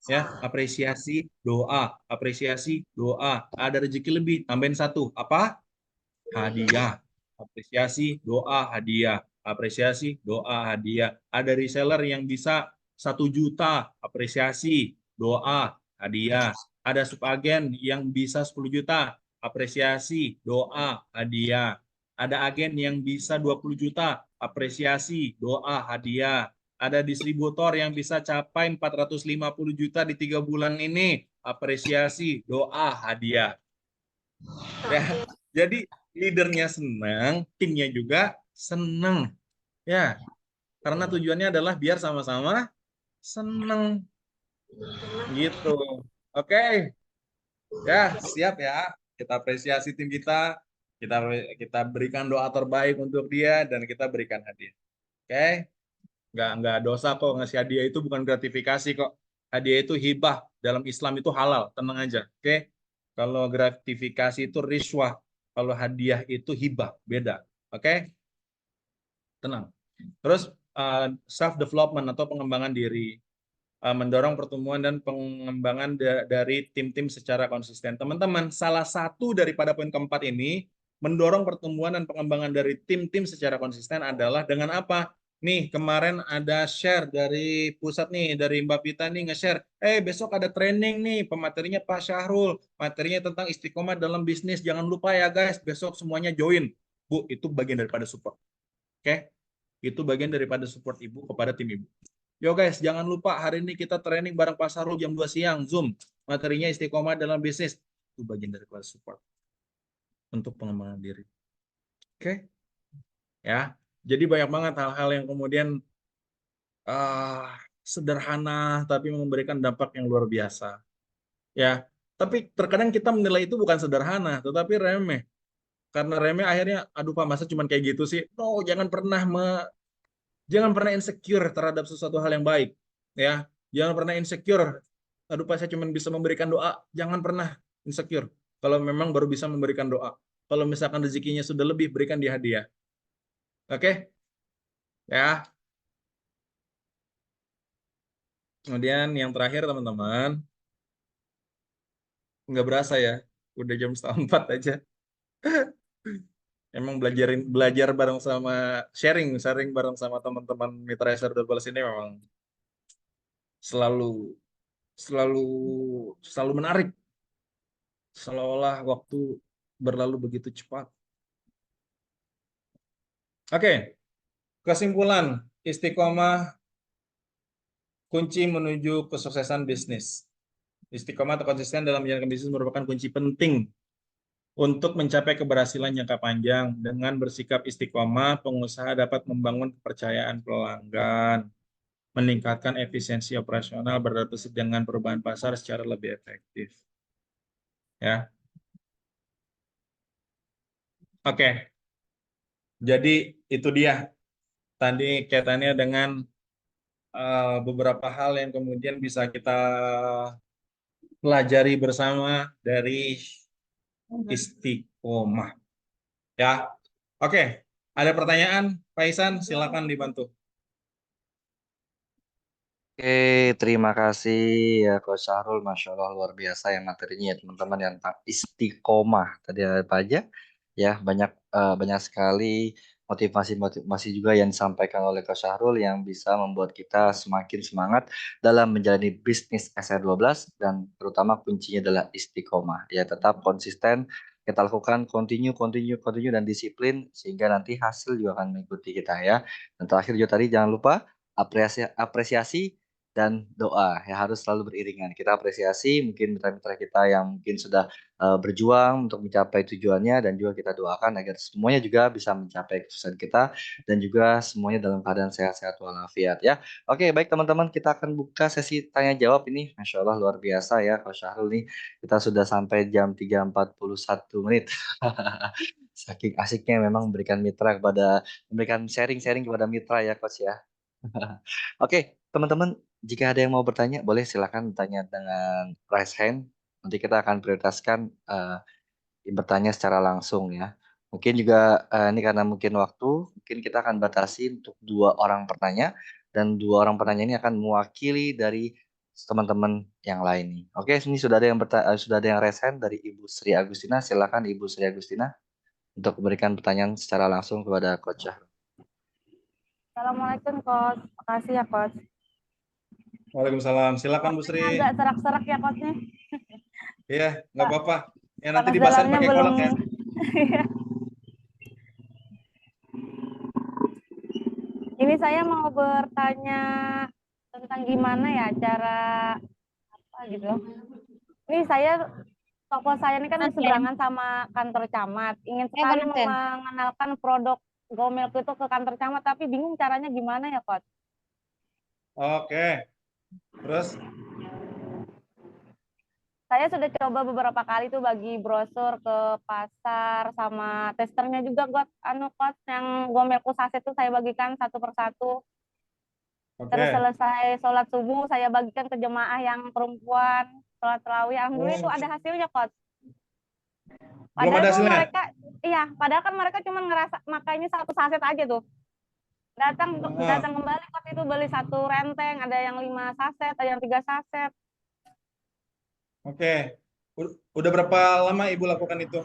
Ya, apresiasi, doa. Apresiasi, doa. Ada rezeki lebih, tambahin 1. Apa? Hadiah. Apresiasi, doa, hadiah. Apresiasi, doa, hadiah. Ada reseller yang bisa 1 juta, apresiasi, doa, hadiah. Ada subagen yang bisa 10 juta, apresiasi, doa, hadiah. Ada agen yang bisa 20 juta, apresiasi, doa, hadiah. Ada distributor yang bisa capai 450 juta di 3 bulan ini, apresiasi, doa, hadiah. Ya, jadi leadernya senang, timnya juga senang. Ya, karena tujuannya adalah biar sama-sama senang gitu. Oke, ya siap ya. Kita apresiasi tim kita, kita kita berikan doa terbaik untuk dia dan kita berikan hadiah. Oke, nggak dosa kok ngasih hadiah, itu bukan gratifikasi kok. Hadiah itu hibah, dalam Islam itu halal, tenang aja. Oke, kalau gratifikasi itu riswah, kalau hadiah itu hibah, beda. Oke, tenang. Terus self development atau pengembangan diri, mendorong pertumbuhan dan pengembangan dari tim-tim secara konsisten. Teman-teman, salah satu daripada poin keempat ini, mendorong pertumbuhan dan pengembangan dari tim-tim secara konsisten adalah dengan apa? Nih, kemarin ada share dari pusat nih, dari Mbak Pita nih nge-share, besok ada training nih, pematerinya Pak Syahrul, materinya tentang istiqomah dalam bisnis, jangan lupa ya guys, besok semuanya join. Bu, itu bagian daripada support. Oke? Itu bagian daripada support Ibu kepada tim Ibu. Yo guys, jangan lupa hari ini kita training bareng Pak Sarul jam 2 siang, Zoom. Materinya istiqomah dalam bisnis. Itu bagian daripada support untuk pengembangan diri. Oke? Ya. Jadi banyak banget hal-hal yang kemudian sederhana tapi memberikan dampak yang luar biasa. Ya. Tapi terkadang kita menilai itu bukan sederhana, tetapi remeh. Karena remeh akhirnya, aduh Pak, masa cuma kayak gitu sih? No, jangan pernah insecure terhadap sesuatu hal yang baik, ya. Jangan pernah insecure. Aduh Pak, saya cuma bisa memberikan doa. Jangan pernah insecure. Kalau memang baru bisa memberikan doa. Kalau misalkan rezekinya sudah lebih, berikan dia hadiah. Oke? Ya. Kemudian yang terakhir teman-teman, nggak berasa ya, udah jam 3:30 aja. Emang belajar bareng sama sharing bareng sama teman-teman Mitra SR12 ini memang selalu selalu selalu menarik. Seolah-olah waktu berlalu begitu cepat. Oke, kesimpulan, istiqomah kunci menuju kesuksesan bisnis. Istiqomah atau konsisten dalam menjalankan bisnis merupakan kunci penting untuk mencapai keberhasilan jangka panjang. Dengan bersikap istiqomah, pengusaha dapat membangun kepercayaan pelanggan, meningkatkan efisiensi operasional, beradaptasi dengan perubahan pasar secara lebih efektif. Ya. Oke. Jadi itu dia tadi kaitannya dengan beberapa hal yang kemudian bisa kita pelajari bersama dari istiqomah. Ya, oke. Ada pertanyaan, Pak Isan? Silakan dibantu. Oke, terima kasih ya Coach Syahrul, Masya Allah luar biasa ya materinya ya teman-teman yang tentang istiqomah. Tadi ada apa aja? Ya banyak sekali motivasi juga yang disampaikan oleh Coach Syahrul yang bisa membuat kita semakin semangat dalam menjalani bisnis SR12 dan terutama kuncinya adalah istiqomah. Ya tetap konsisten kita lakukan continue dan disiplin sehingga nanti hasil juga akan mengikuti kita ya. Dan terakhir juga tadi jangan lupa apresiasi dan doa ya harus selalu beriringan. Kita apresiasi mungkin mitra-mitra kita yang mungkin sudah berjuang untuk mencapai tujuannya dan juga kita doakan agar semuanya juga bisa mencapai kesuksesan kita dan juga semuanya dalam keadaan sehat-sehat walafiat ya. Oke, baik teman-teman, kita akan buka sesi tanya jawab ini. Masya Allah luar biasa ya Coach Syahrul nih. Kita sudah sampai jam 3:41 menit. Saking asiknya memang memberikan sharing-sharing kepada mitra ya Coach ya. Oke, teman-teman, jika ada yang mau bertanya, boleh silakan bertanya dengan raise hand. Nanti kita akan prioritaskan bertanya secara langsung ya. Mungkin juga ini karena mungkin waktu, mungkin kita akan batasi untuk 2 orang bertanya dan 2 orang bertanya ini akan mewakili dari teman-teman yang lain nih. Oke, ini sudah ada yang sudah ada yang raise hand dari Ibu Sri Agustina. Silakan Ibu Sri Agustina untuk memberikan pertanyaan secara langsung kepada Coach Syahrul. Assalamualaikum Coach. Makasih ya Coach. Waalaikumsalam. Silakan Bu Sri. Agak serak-serak ya Coachnya. Iya, nggak apa-apa. Ya nanti Panas dibasahin dalamnya pakai belum. kolak ya. Ini saya mau bertanya tentang gimana ya cara apa gitu. Ini toko saya ini kan berseberangan sama kantor camat. Ingin sekali Konten. mengenalkan produk Gomilk itu ke kantor camat, tapi bingung caranya gimana ya Coach. Oke. Terus? Saya sudah coba beberapa kali tuh bagi brosur ke pasar sama testernya juga Coach yang Gomilk saset itu saya bagikan satu persatu. Terus Oke. selesai sholat subuh saya bagikan ke jemaah yang perempuan sholat tarawih. Alhamdulillah itu ada hasilnya Coach. Belum ada hasilnya? Padahal kan mereka cuma ngerasa makanya satu saset aja tuh. Datang kembali Coach itu beli satu renteng, ada yang 5 saset, ada yang 3 saset. Oke. Udah berapa lama Ibu lakukan itu?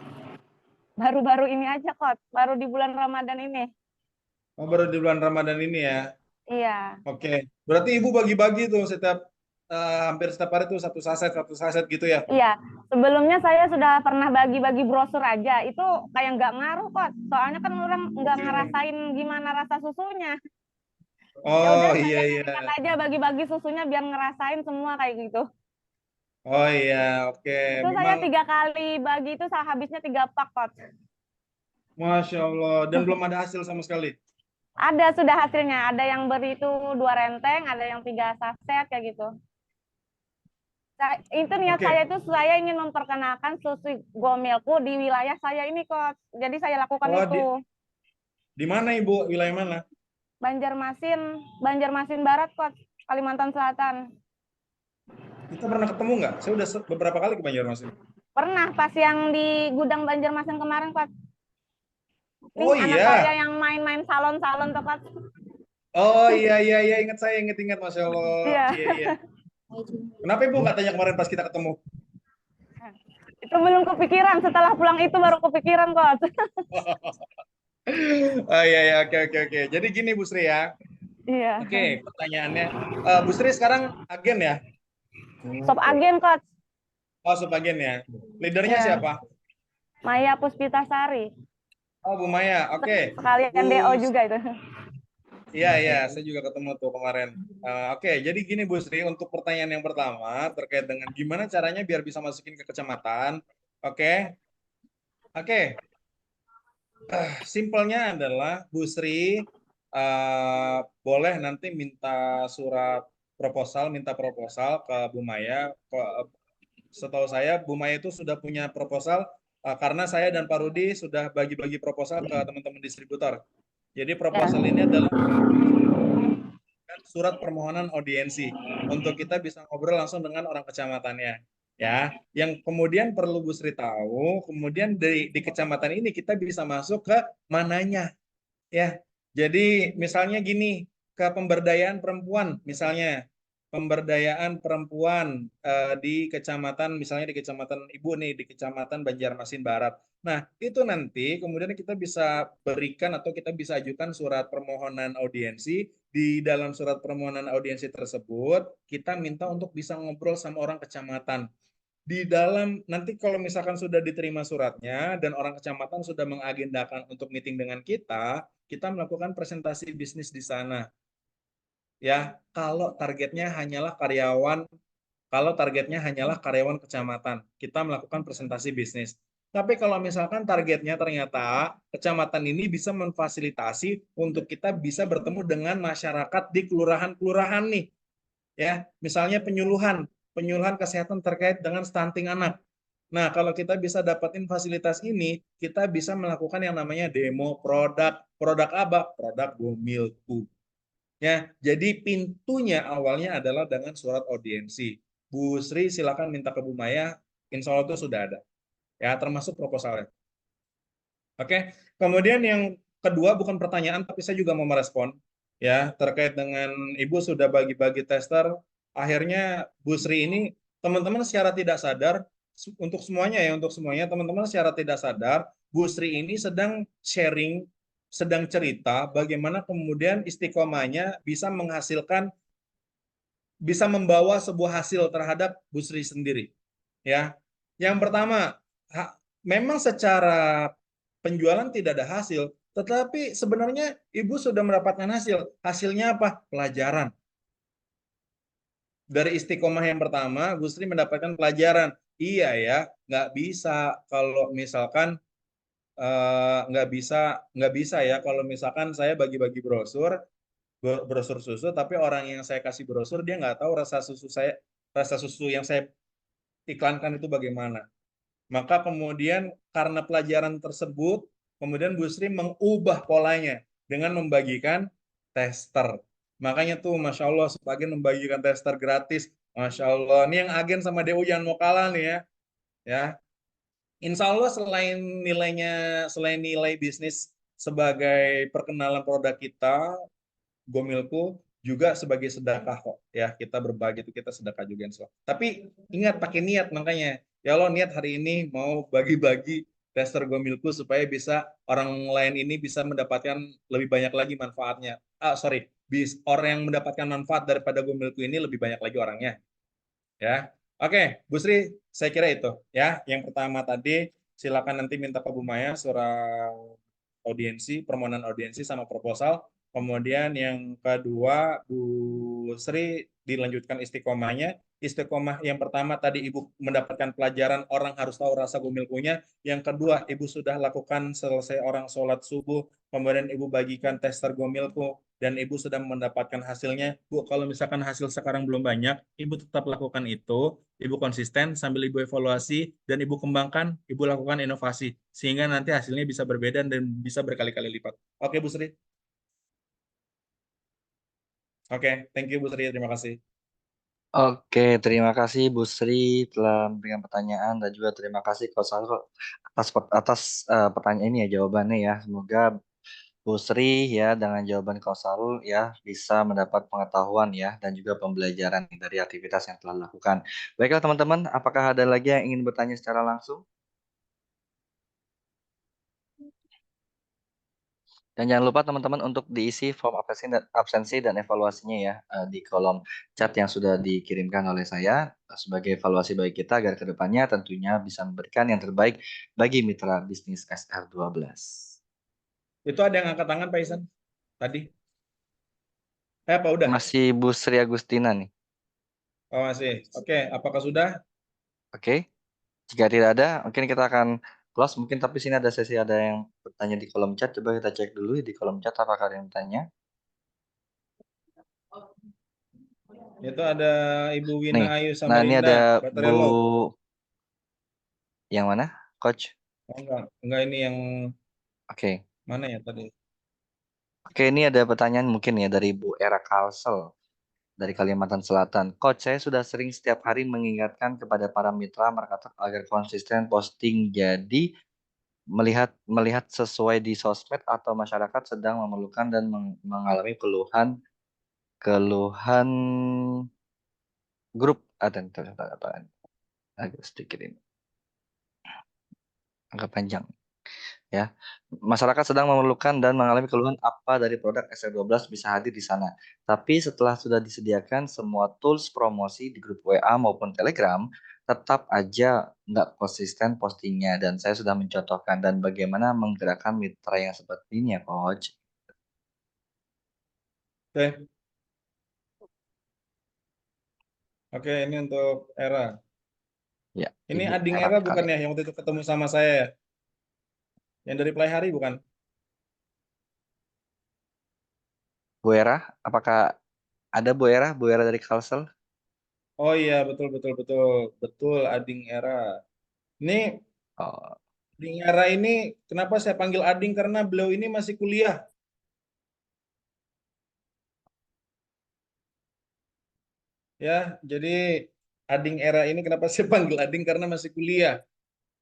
Baru-baru ini aja Coach, baru di bulan Ramadan ini. Oh, baru di bulan Ramadan ini ya? Iya. Oke. Berarti Ibu bagi-bagi tuh hampir setiap hari tuh satu saset gitu ya? Iya. Sebelumnya saya sudah pernah bagi-bagi brosur aja. Itu kayak nggak ngaruh Coach. Soalnya kan orang nggak ngerasain gimana rasa susunya. Ya udah Oh iya saya iya. ingat aja bagi-bagi susunya biar ngerasain semua kayak gitu. Oh iya, oke. Itu saya Memang 3 kali bagi itu saya habisnya 3 pak Coach. Masya Allah. Dan belum ada hasil sama sekali. Ada sudah hasilnya. Ada yang beri itu 2 renteng, ada yang 3 saset kayak gitu. Itu niat Oke. saya itu saya ingin memperkenalkan susu Gomilku di wilayah saya ini Coach. Jadi saya lakukan Oh, itu. Di mana Ibu? Wilayah mana? Banjarmasin Barat Coach, Kalimantan Selatan. Kita pernah ketemu nggak? Saya udah beberapa kali ke Banjarmasin. Pernah pas yang di gudang Banjarmasin kemarin Coach. Ini Oh anak iya. saya yang main-main salon-salon tuh Coach. Oh iya ingat saya ingat Masya Allah. Iya. Iya. Kenapa Ibu nggak tanya kemarin pas kita ketemu? Itu belum kepikiran, setelah pulang itu baru kepikiran Coach. Oh iya oke. Jadi gini Bu Sri ya. Iya. Oke, pertanyaannya Bu Sri sekarang agen ya? Sop agen Coach. Oh, sub agen ya. Leadernya Iya. siapa? Maya Puspitasari. Oh, Bu Maya. Oke. Sekalian DO juga itu. Iya, saya juga ketemu tuh kemarin. Oke, jadi gini Bu Sri, untuk pertanyaan yang pertama terkait dengan gimana caranya biar bisa masukin ke kecamatan. Oke. Simpelnya adalah Bu Sri boleh nanti minta minta proposal ke Bu Maya. Setahu saya Bu Maya itu sudah punya proposal karena saya dan Pak Rudi sudah bagi-bagi proposal ke teman-teman distributor. Jadi proposal ini adalah surat permohonan audiensi untuk kita bisa ngobrol langsung dengan orang kecamatannya. Ya, yang kemudian perlu Bu Sri tahu, kemudian di kecamatan ini kita bisa masuk ke mananya, ya. Jadi misalnya gini, ke pemberdayaan perempuan, misalnya pemberdayaan perempuan di kecamatan, misalnya di kecamatan Ibu nih, di kecamatan Banjarmasin Barat. Nah, itu nanti kemudian kita bisa berikan atau kita bisa ajukan surat permohonan audiensi. Di dalam surat permohonan audiensi tersebut, kita minta untuk bisa ngobrol sama orang kecamatan. Di dalam nanti kalau misalkan sudah diterima suratnya dan orang kecamatan sudah mengagendakan untuk meeting dengan kita melakukan presentasi bisnis di sana. ya kalau targetnya hanyalah karyawan kecamatan, kita melakukan presentasi bisnis. Tapi kalau misalkan targetnya ternyata kecamatan ini bisa memfasilitasi untuk kita bisa bertemu dengan masyarakat di kelurahan-kelurahan nih, ya, misalnya penyuluhan kesehatan terkait dengan stunting anak. Nah, kalau kita bisa dapatin fasilitas ini, kita bisa melakukan yang namanya demo produk. Produk apa? Produk Gomilku. Ya, jadi pintunya awalnya adalah dengan surat audiensi. Bu Sri silakan minta ke Bu Maya, insya Allah itu sudah ada. Ya, termasuk proposalnya. Oke, kemudian yang kedua bukan pertanyaan, tapi saya juga mau merespon. Ya, terkait dengan Ibu sudah bagi-bagi tester, akhirnya Bu Sri ini, teman-teman secara tidak sadar, untuk semuanya ya, untuk semuanya, teman-teman secara tidak sadar, Bu Sri ini sedang sharing, sedang cerita bagaimana kemudian istiqomahnya bisa menghasilkan, bisa membawa sebuah hasil terhadap Bu Sri sendiri. Ya, yang pertama, memang secara penjualan tidak ada hasil, tetapi sebenarnya Ibu sudah mendapatkan hasil. Hasilnya apa? Pelajaran. Dari istiqomah yang pertama, Bu Sri mendapatkan pelajaran. Iya ya, nggak bisa kalau misalkan nggak bisa ya kalau misalkan saya bagi-bagi brosur susu, tapi orang yang saya kasih brosur dia nggak tahu rasa susu yang saya iklankan itu bagaimana. Maka kemudian karena pelajaran tersebut, kemudian Bu Sri mengubah polanya dengan membagikan tester. Makanya tuh, Masya Allah, sebagian membagikan tester gratis. Masya Allah, ini yang agen sama DU jangan mau kalah nih ya. Ya, Insya Allah selain nilai bisnis sebagai perkenalan produk kita, Gomilku juga sebagai sedekah kok ya, kita berbagi itu kita sedekah juga insya Allah. Tapi ingat pakai niat, makanya ya Allah niat hari ini mau bagi-bagi tester Gomilku supaya bisa orang lain ini bisa mendapatkan lebih banyak lagi manfaatnya. Orang yang mendapatkan manfaat daripada Gomilku ini lebih banyak lagi orangnya ya. Oke, Bu Sri, saya kira itu ya. Yang pertama tadi silakan nanti minta ke Bu Maya surat audiensi, permohonan audiensi sama proposal. Kemudian yang kedua, Bu Sri dilanjutkan istiqomahnya. Istiqomah yang pertama tadi Ibu mendapatkan pelajaran orang harus tahu rasa gumilkunya. Yang kedua, Ibu sudah lakukan selesai orang sholat subuh, kemudian Ibu bagikan tester gomilku, dan Ibu sudah mendapatkan hasilnya. Bu, kalau misalkan hasil sekarang belum banyak, Ibu tetap lakukan itu, Ibu konsisten sambil Ibu evaluasi, dan Ibu kembangkan, Ibu lakukan inovasi, sehingga nanti hasilnya bisa berbeda dan bisa berkali-kali lipat. Oke, Bu Sri? Oke, thank you Bu Sri, terima kasih. Oke, terima kasih Bu Sri telah memberikan pertanyaan dan juga terima kasih Coach Sarul atas pertanyaan ini ya, jawabannya ya. Semoga Bu Sri ya dengan jawaban Coach Sarul ya bisa mendapat pengetahuan ya dan juga pembelajaran dari aktivitas yang telah dilakukan. Baiklah teman-teman, apakah ada lagi yang ingin bertanya secara langsung? Dan jangan lupa teman-teman untuk diisi form absensi dan evaluasinya ya di kolom chat yang sudah dikirimkan oleh saya sebagai evaluasi bagi kita agar kedepannya tentunya bisa memberikan yang terbaik bagi mitra bisnis SR12. Itu ada yang angkat tangan Pak Isan tadi? Apa udah? Masih Bu Sri Agustina nih. Oh masih. Oke, apakah sudah? Oke. Jika tidak ada, mungkin kita akan close. Mungkin tapi sini ada sesi ada yang bertanya di kolom chat. Coba kita cek dulu di kolom chat apakah ada yang bertanya. Itu ada Ibu Nih, Wina Ayu nah ini ada Samarinda, Bu Baterelo. yang mana, Coach? Oh, enggak ini yang Oke. mana ya tadi? Oke, ini ada pertanyaan mungkin ya dari Bu Era Kalsel dari Kalimantan Selatan. Coach, saya sudah sering setiap hari mengingatkan kepada para mitra marketer agar konsisten posting. Jadi melihat sesuai di sosmed atau masyarakat sedang memerlukan dan mengalami keluhan grup agak sedikit ini agak panjang. Ya, masyarakat sedang memerlukan dan mengalami keluhan apa dari produk SR12 bisa hadir di sana. Tapi setelah sudah disediakan semua tools promosi di grup WA maupun Telegram, tetap aja nggak konsisten postingnya. Dan saya sudah mencontohkan dan bagaimana menggerakkan mitra yang seperti ini ya, Coach. Oke. Oke, ini untuk Era. Ya, Ini Ibu ading Era Era bukan kali. ya yang waktu itu ketemu sama saya ya? Yang dari Play Hari bukan? Bu Era, apakah ada Bu Era? Bu Era dari Kalsel? Oh iya, betul betul betul. Betul ading Era. Ini Oh, ading Era ini kenapa saya panggil ading karena beliau ini masih kuliah. Ya, jadi ading Era ini kenapa saya panggil ading karena masih kuliah.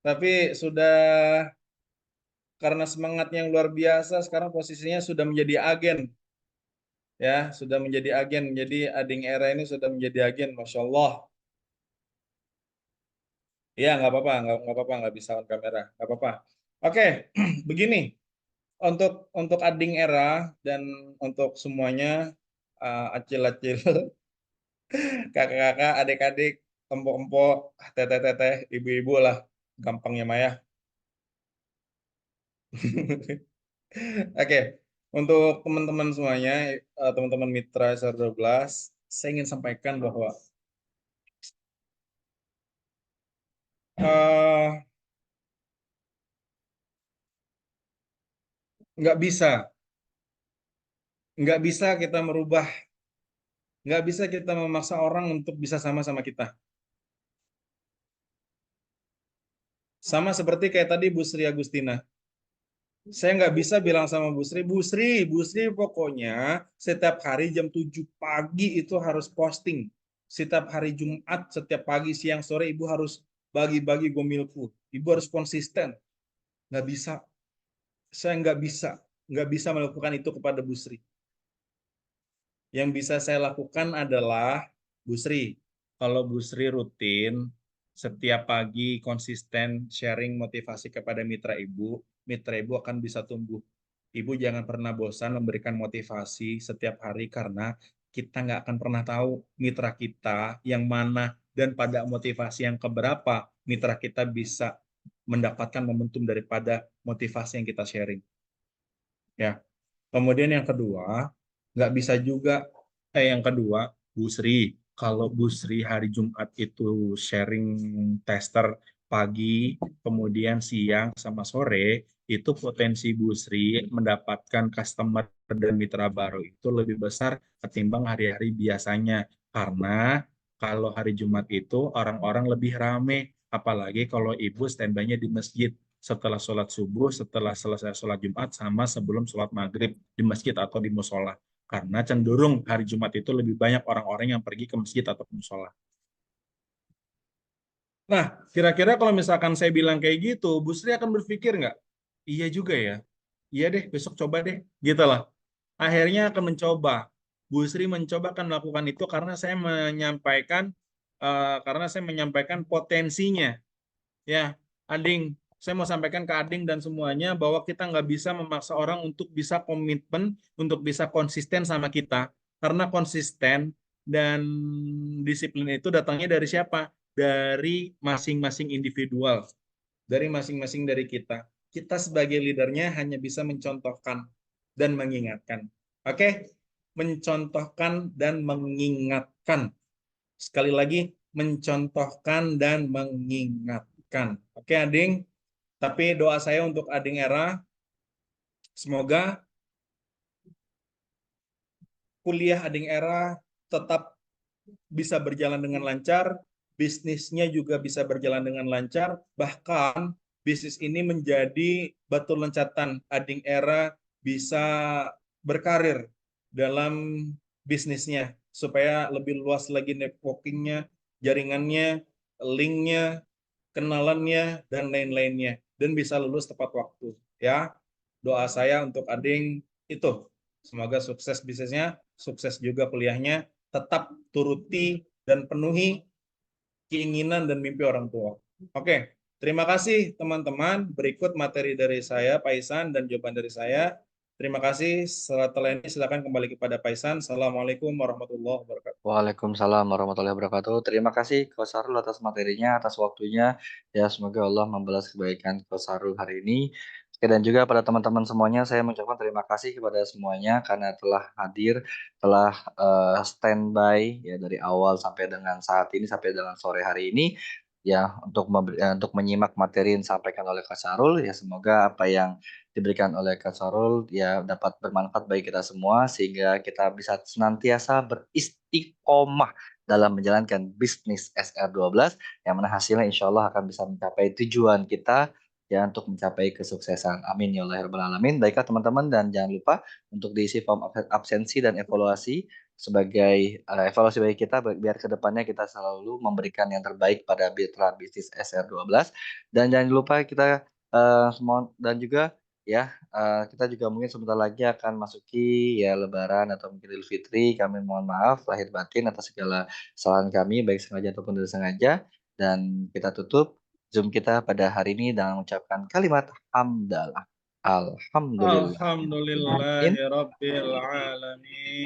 Tapi sudah karena semangatnya yang luar biasa, sekarang posisinya sudah menjadi agen. Ya, sudah menjadi agen. Jadi ading Era ini sudah menjadi agen, Masya Allah. Iya, nggak apa-apa, nggak apa-apa, nggak bisa on kamera, nggak apa-apa. Oke, begini, untuk ading Era dan untuk semuanya, acil-acil, kakak-kakak, adik-adik, empok-empok, teteh-teteh, ibu-ibu lah, gampangnya Maya. Oke, untuk teman-teman semuanya, teman-teman Mitra SR12, saya ingin sampaikan bahwa eh, nggak bisa, nggak bisa kita merubah, nggak bisa kita memaksa orang untuk bisa sama-sama kita. Sama seperti kayak tadi Bu Sri Agustina. Saya nggak bisa bilang sama Bu Sri, Bu Sri pokoknya setiap hari jam 7 pagi itu harus posting. Setiap hari Jumat, setiap pagi, siang, sore, Ibu harus bagi-bagi gomilku. Ibu harus konsisten. Nggak bisa. Saya nggak bisa melakukan itu kepada Bu Sri. Yang bisa saya lakukan adalah Bu Sri. Kalau Bu Sri rutin setiap pagi konsisten sharing motivasi kepada mitra Ibu akan bisa tumbuh. Ibu jangan pernah bosan memberikan motivasi setiap hari karena kita nggak akan pernah tahu mitra kita yang mana dan pada motivasi yang keberapa mitra kita bisa mendapatkan momentum daripada motivasi yang kita sharing. Ya. Kemudian yang kedua, nggak bisa juga, yang kedua, Bu Sri, kalau Bu Sri hari Jumat itu sharing tester pagi, kemudian siang sama sore, itu potensi Bu Sri mendapatkan customer dan mitra baru itu lebih besar ketimbang hari-hari biasanya. Karena kalau hari Jumat itu orang-orang lebih rame, apalagi kalau ibu standby-nya di masjid setelah sholat subuh, setelah selesai sholat Jumat, sama sebelum sholat maghrib di masjid atau di musola. Karena cenderung hari Jumat itu lebih banyak orang-orang yang pergi ke masjid atau ke musola. Nah, kira-kira kalau misalkan saya bilang kayak gitu, Bu Sri akan berpikir nggak? Iya juga ya. Iya deh, besok coba deh. Gitu lah. Akhirnya akan mencoba. Bu Sri mencoba akan melakukan itu karena saya menyampaikan potensinya. Ya, Ading, saya mau sampaikan ke Ading dan semuanya bahwa kita nggak bisa memaksa orang untuk bisa komitmen, untuk bisa konsisten sama kita. Karena konsisten dan disiplin itu datangnya dari siapa? Dari masing-masing individual, dari masing-masing dari kita. Kita sebagai leadernya hanya bisa mencontohkan dan mengingatkan. Oke? Mencontohkan dan mengingatkan. Sekali lagi, mencontohkan dan mengingatkan. Oke, Ading. Tapi doa saya untuk Ading Era, semoga kuliah Ading Era tetap bisa berjalan dengan lancar, bisnisnya juga bisa berjalan dengan lancar, bahkan bisnis ini menjadi batu loncatan Ading Era bisa berkarir dalam bisnisnya, supaya lebih luas lagi networkingnya, jaringannya, linknya, kenalannya, dan lain-lainnya. Dan bisa lulus tepat waktu. Ya, doa saya untuk Ading itu. Semoga sukses bisnisnya, sukses juga kuliahnya, tetap turuti dan penuhi keinginan dan mimpi orang tua. Oke, terima kasih teman-teman. Berikut materi dari saya, Paisan, dan jawaban dari saya. Terima kasih. Setelah ini silakan kembali kepada Paisan. Assalamualaikum warahmatullahi wabarakatuh. Waalaikumsalam warahmatullahi wabarakatuh. Terima kasih Coach Sarul atas materinya, atas waktunya. Ya, semoga Allah membalas kebaikan Coach Sarul hari ini. Oke, dan juga pada teman-teman semuanya, saya mengucapkan terima kasih kepada semuanya karena telah hadir, telah standby ya dari awal sampai dengan saat ini, sampai dengan sore hari ini, ya untuk menyimak materi yang disampaikan oleh Kak Sarul. Ya semoga apa yang diberikan oleh Kak Sarul ya dapat bermanfaat bagi kita semua sehingga kita bisa senantiasa beristiqomah dalam menjalankan bisnis SR12 yang mana hasilnya insya Allah akan bisa mencapai tujuan kita ya untuk mencapai kesuksesan. Amin ya Allah ya Rabbal Alamin. Baiklah teman-teman, dan jangan lupa untuk diisi form absensi dan evaluasi sebagai evaluasi bagi kita biar kedepannya kita selalu memberikan yang terbaik pada mitra bisnis SR12. Dan jangan lupa kita dan juga ya kita juga mungkin sebentar lagi akan masuki ya Lebaran atau mungkin Idul Fitri. Kami mohon maaf lahir batin atas segala kesalahan kami baik sengaja ataupun tidak sengaja. Dan kita tutup Zoom kita pada hari ini dengan mengucapkan kalimat hamdalah. Alhamdulillah. Alhamdulillahi Rabbil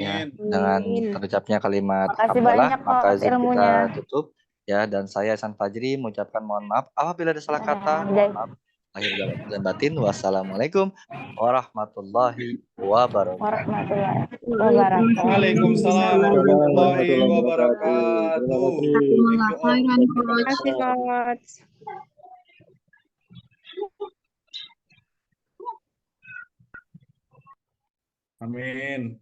Ya, Alamin. dengan terucapnya kalimat Makasih hamdalah, banyak maka kos Zoom kita ilmunya. tutup. Ya, dan saya Hasan Fajri mengucapkan mohon maaf apabila ada salah kata. Mohon maaf lahir dan batin. Wassalamualaikum warahmatullahi wabarakatuh. Warahmatullahi wabarakatuh. Waalaikumsalam warahmatullahi wabarakatuh. Jazakumullah khairan, Terima Coach. kasih, Coach. Amin.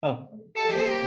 Oh.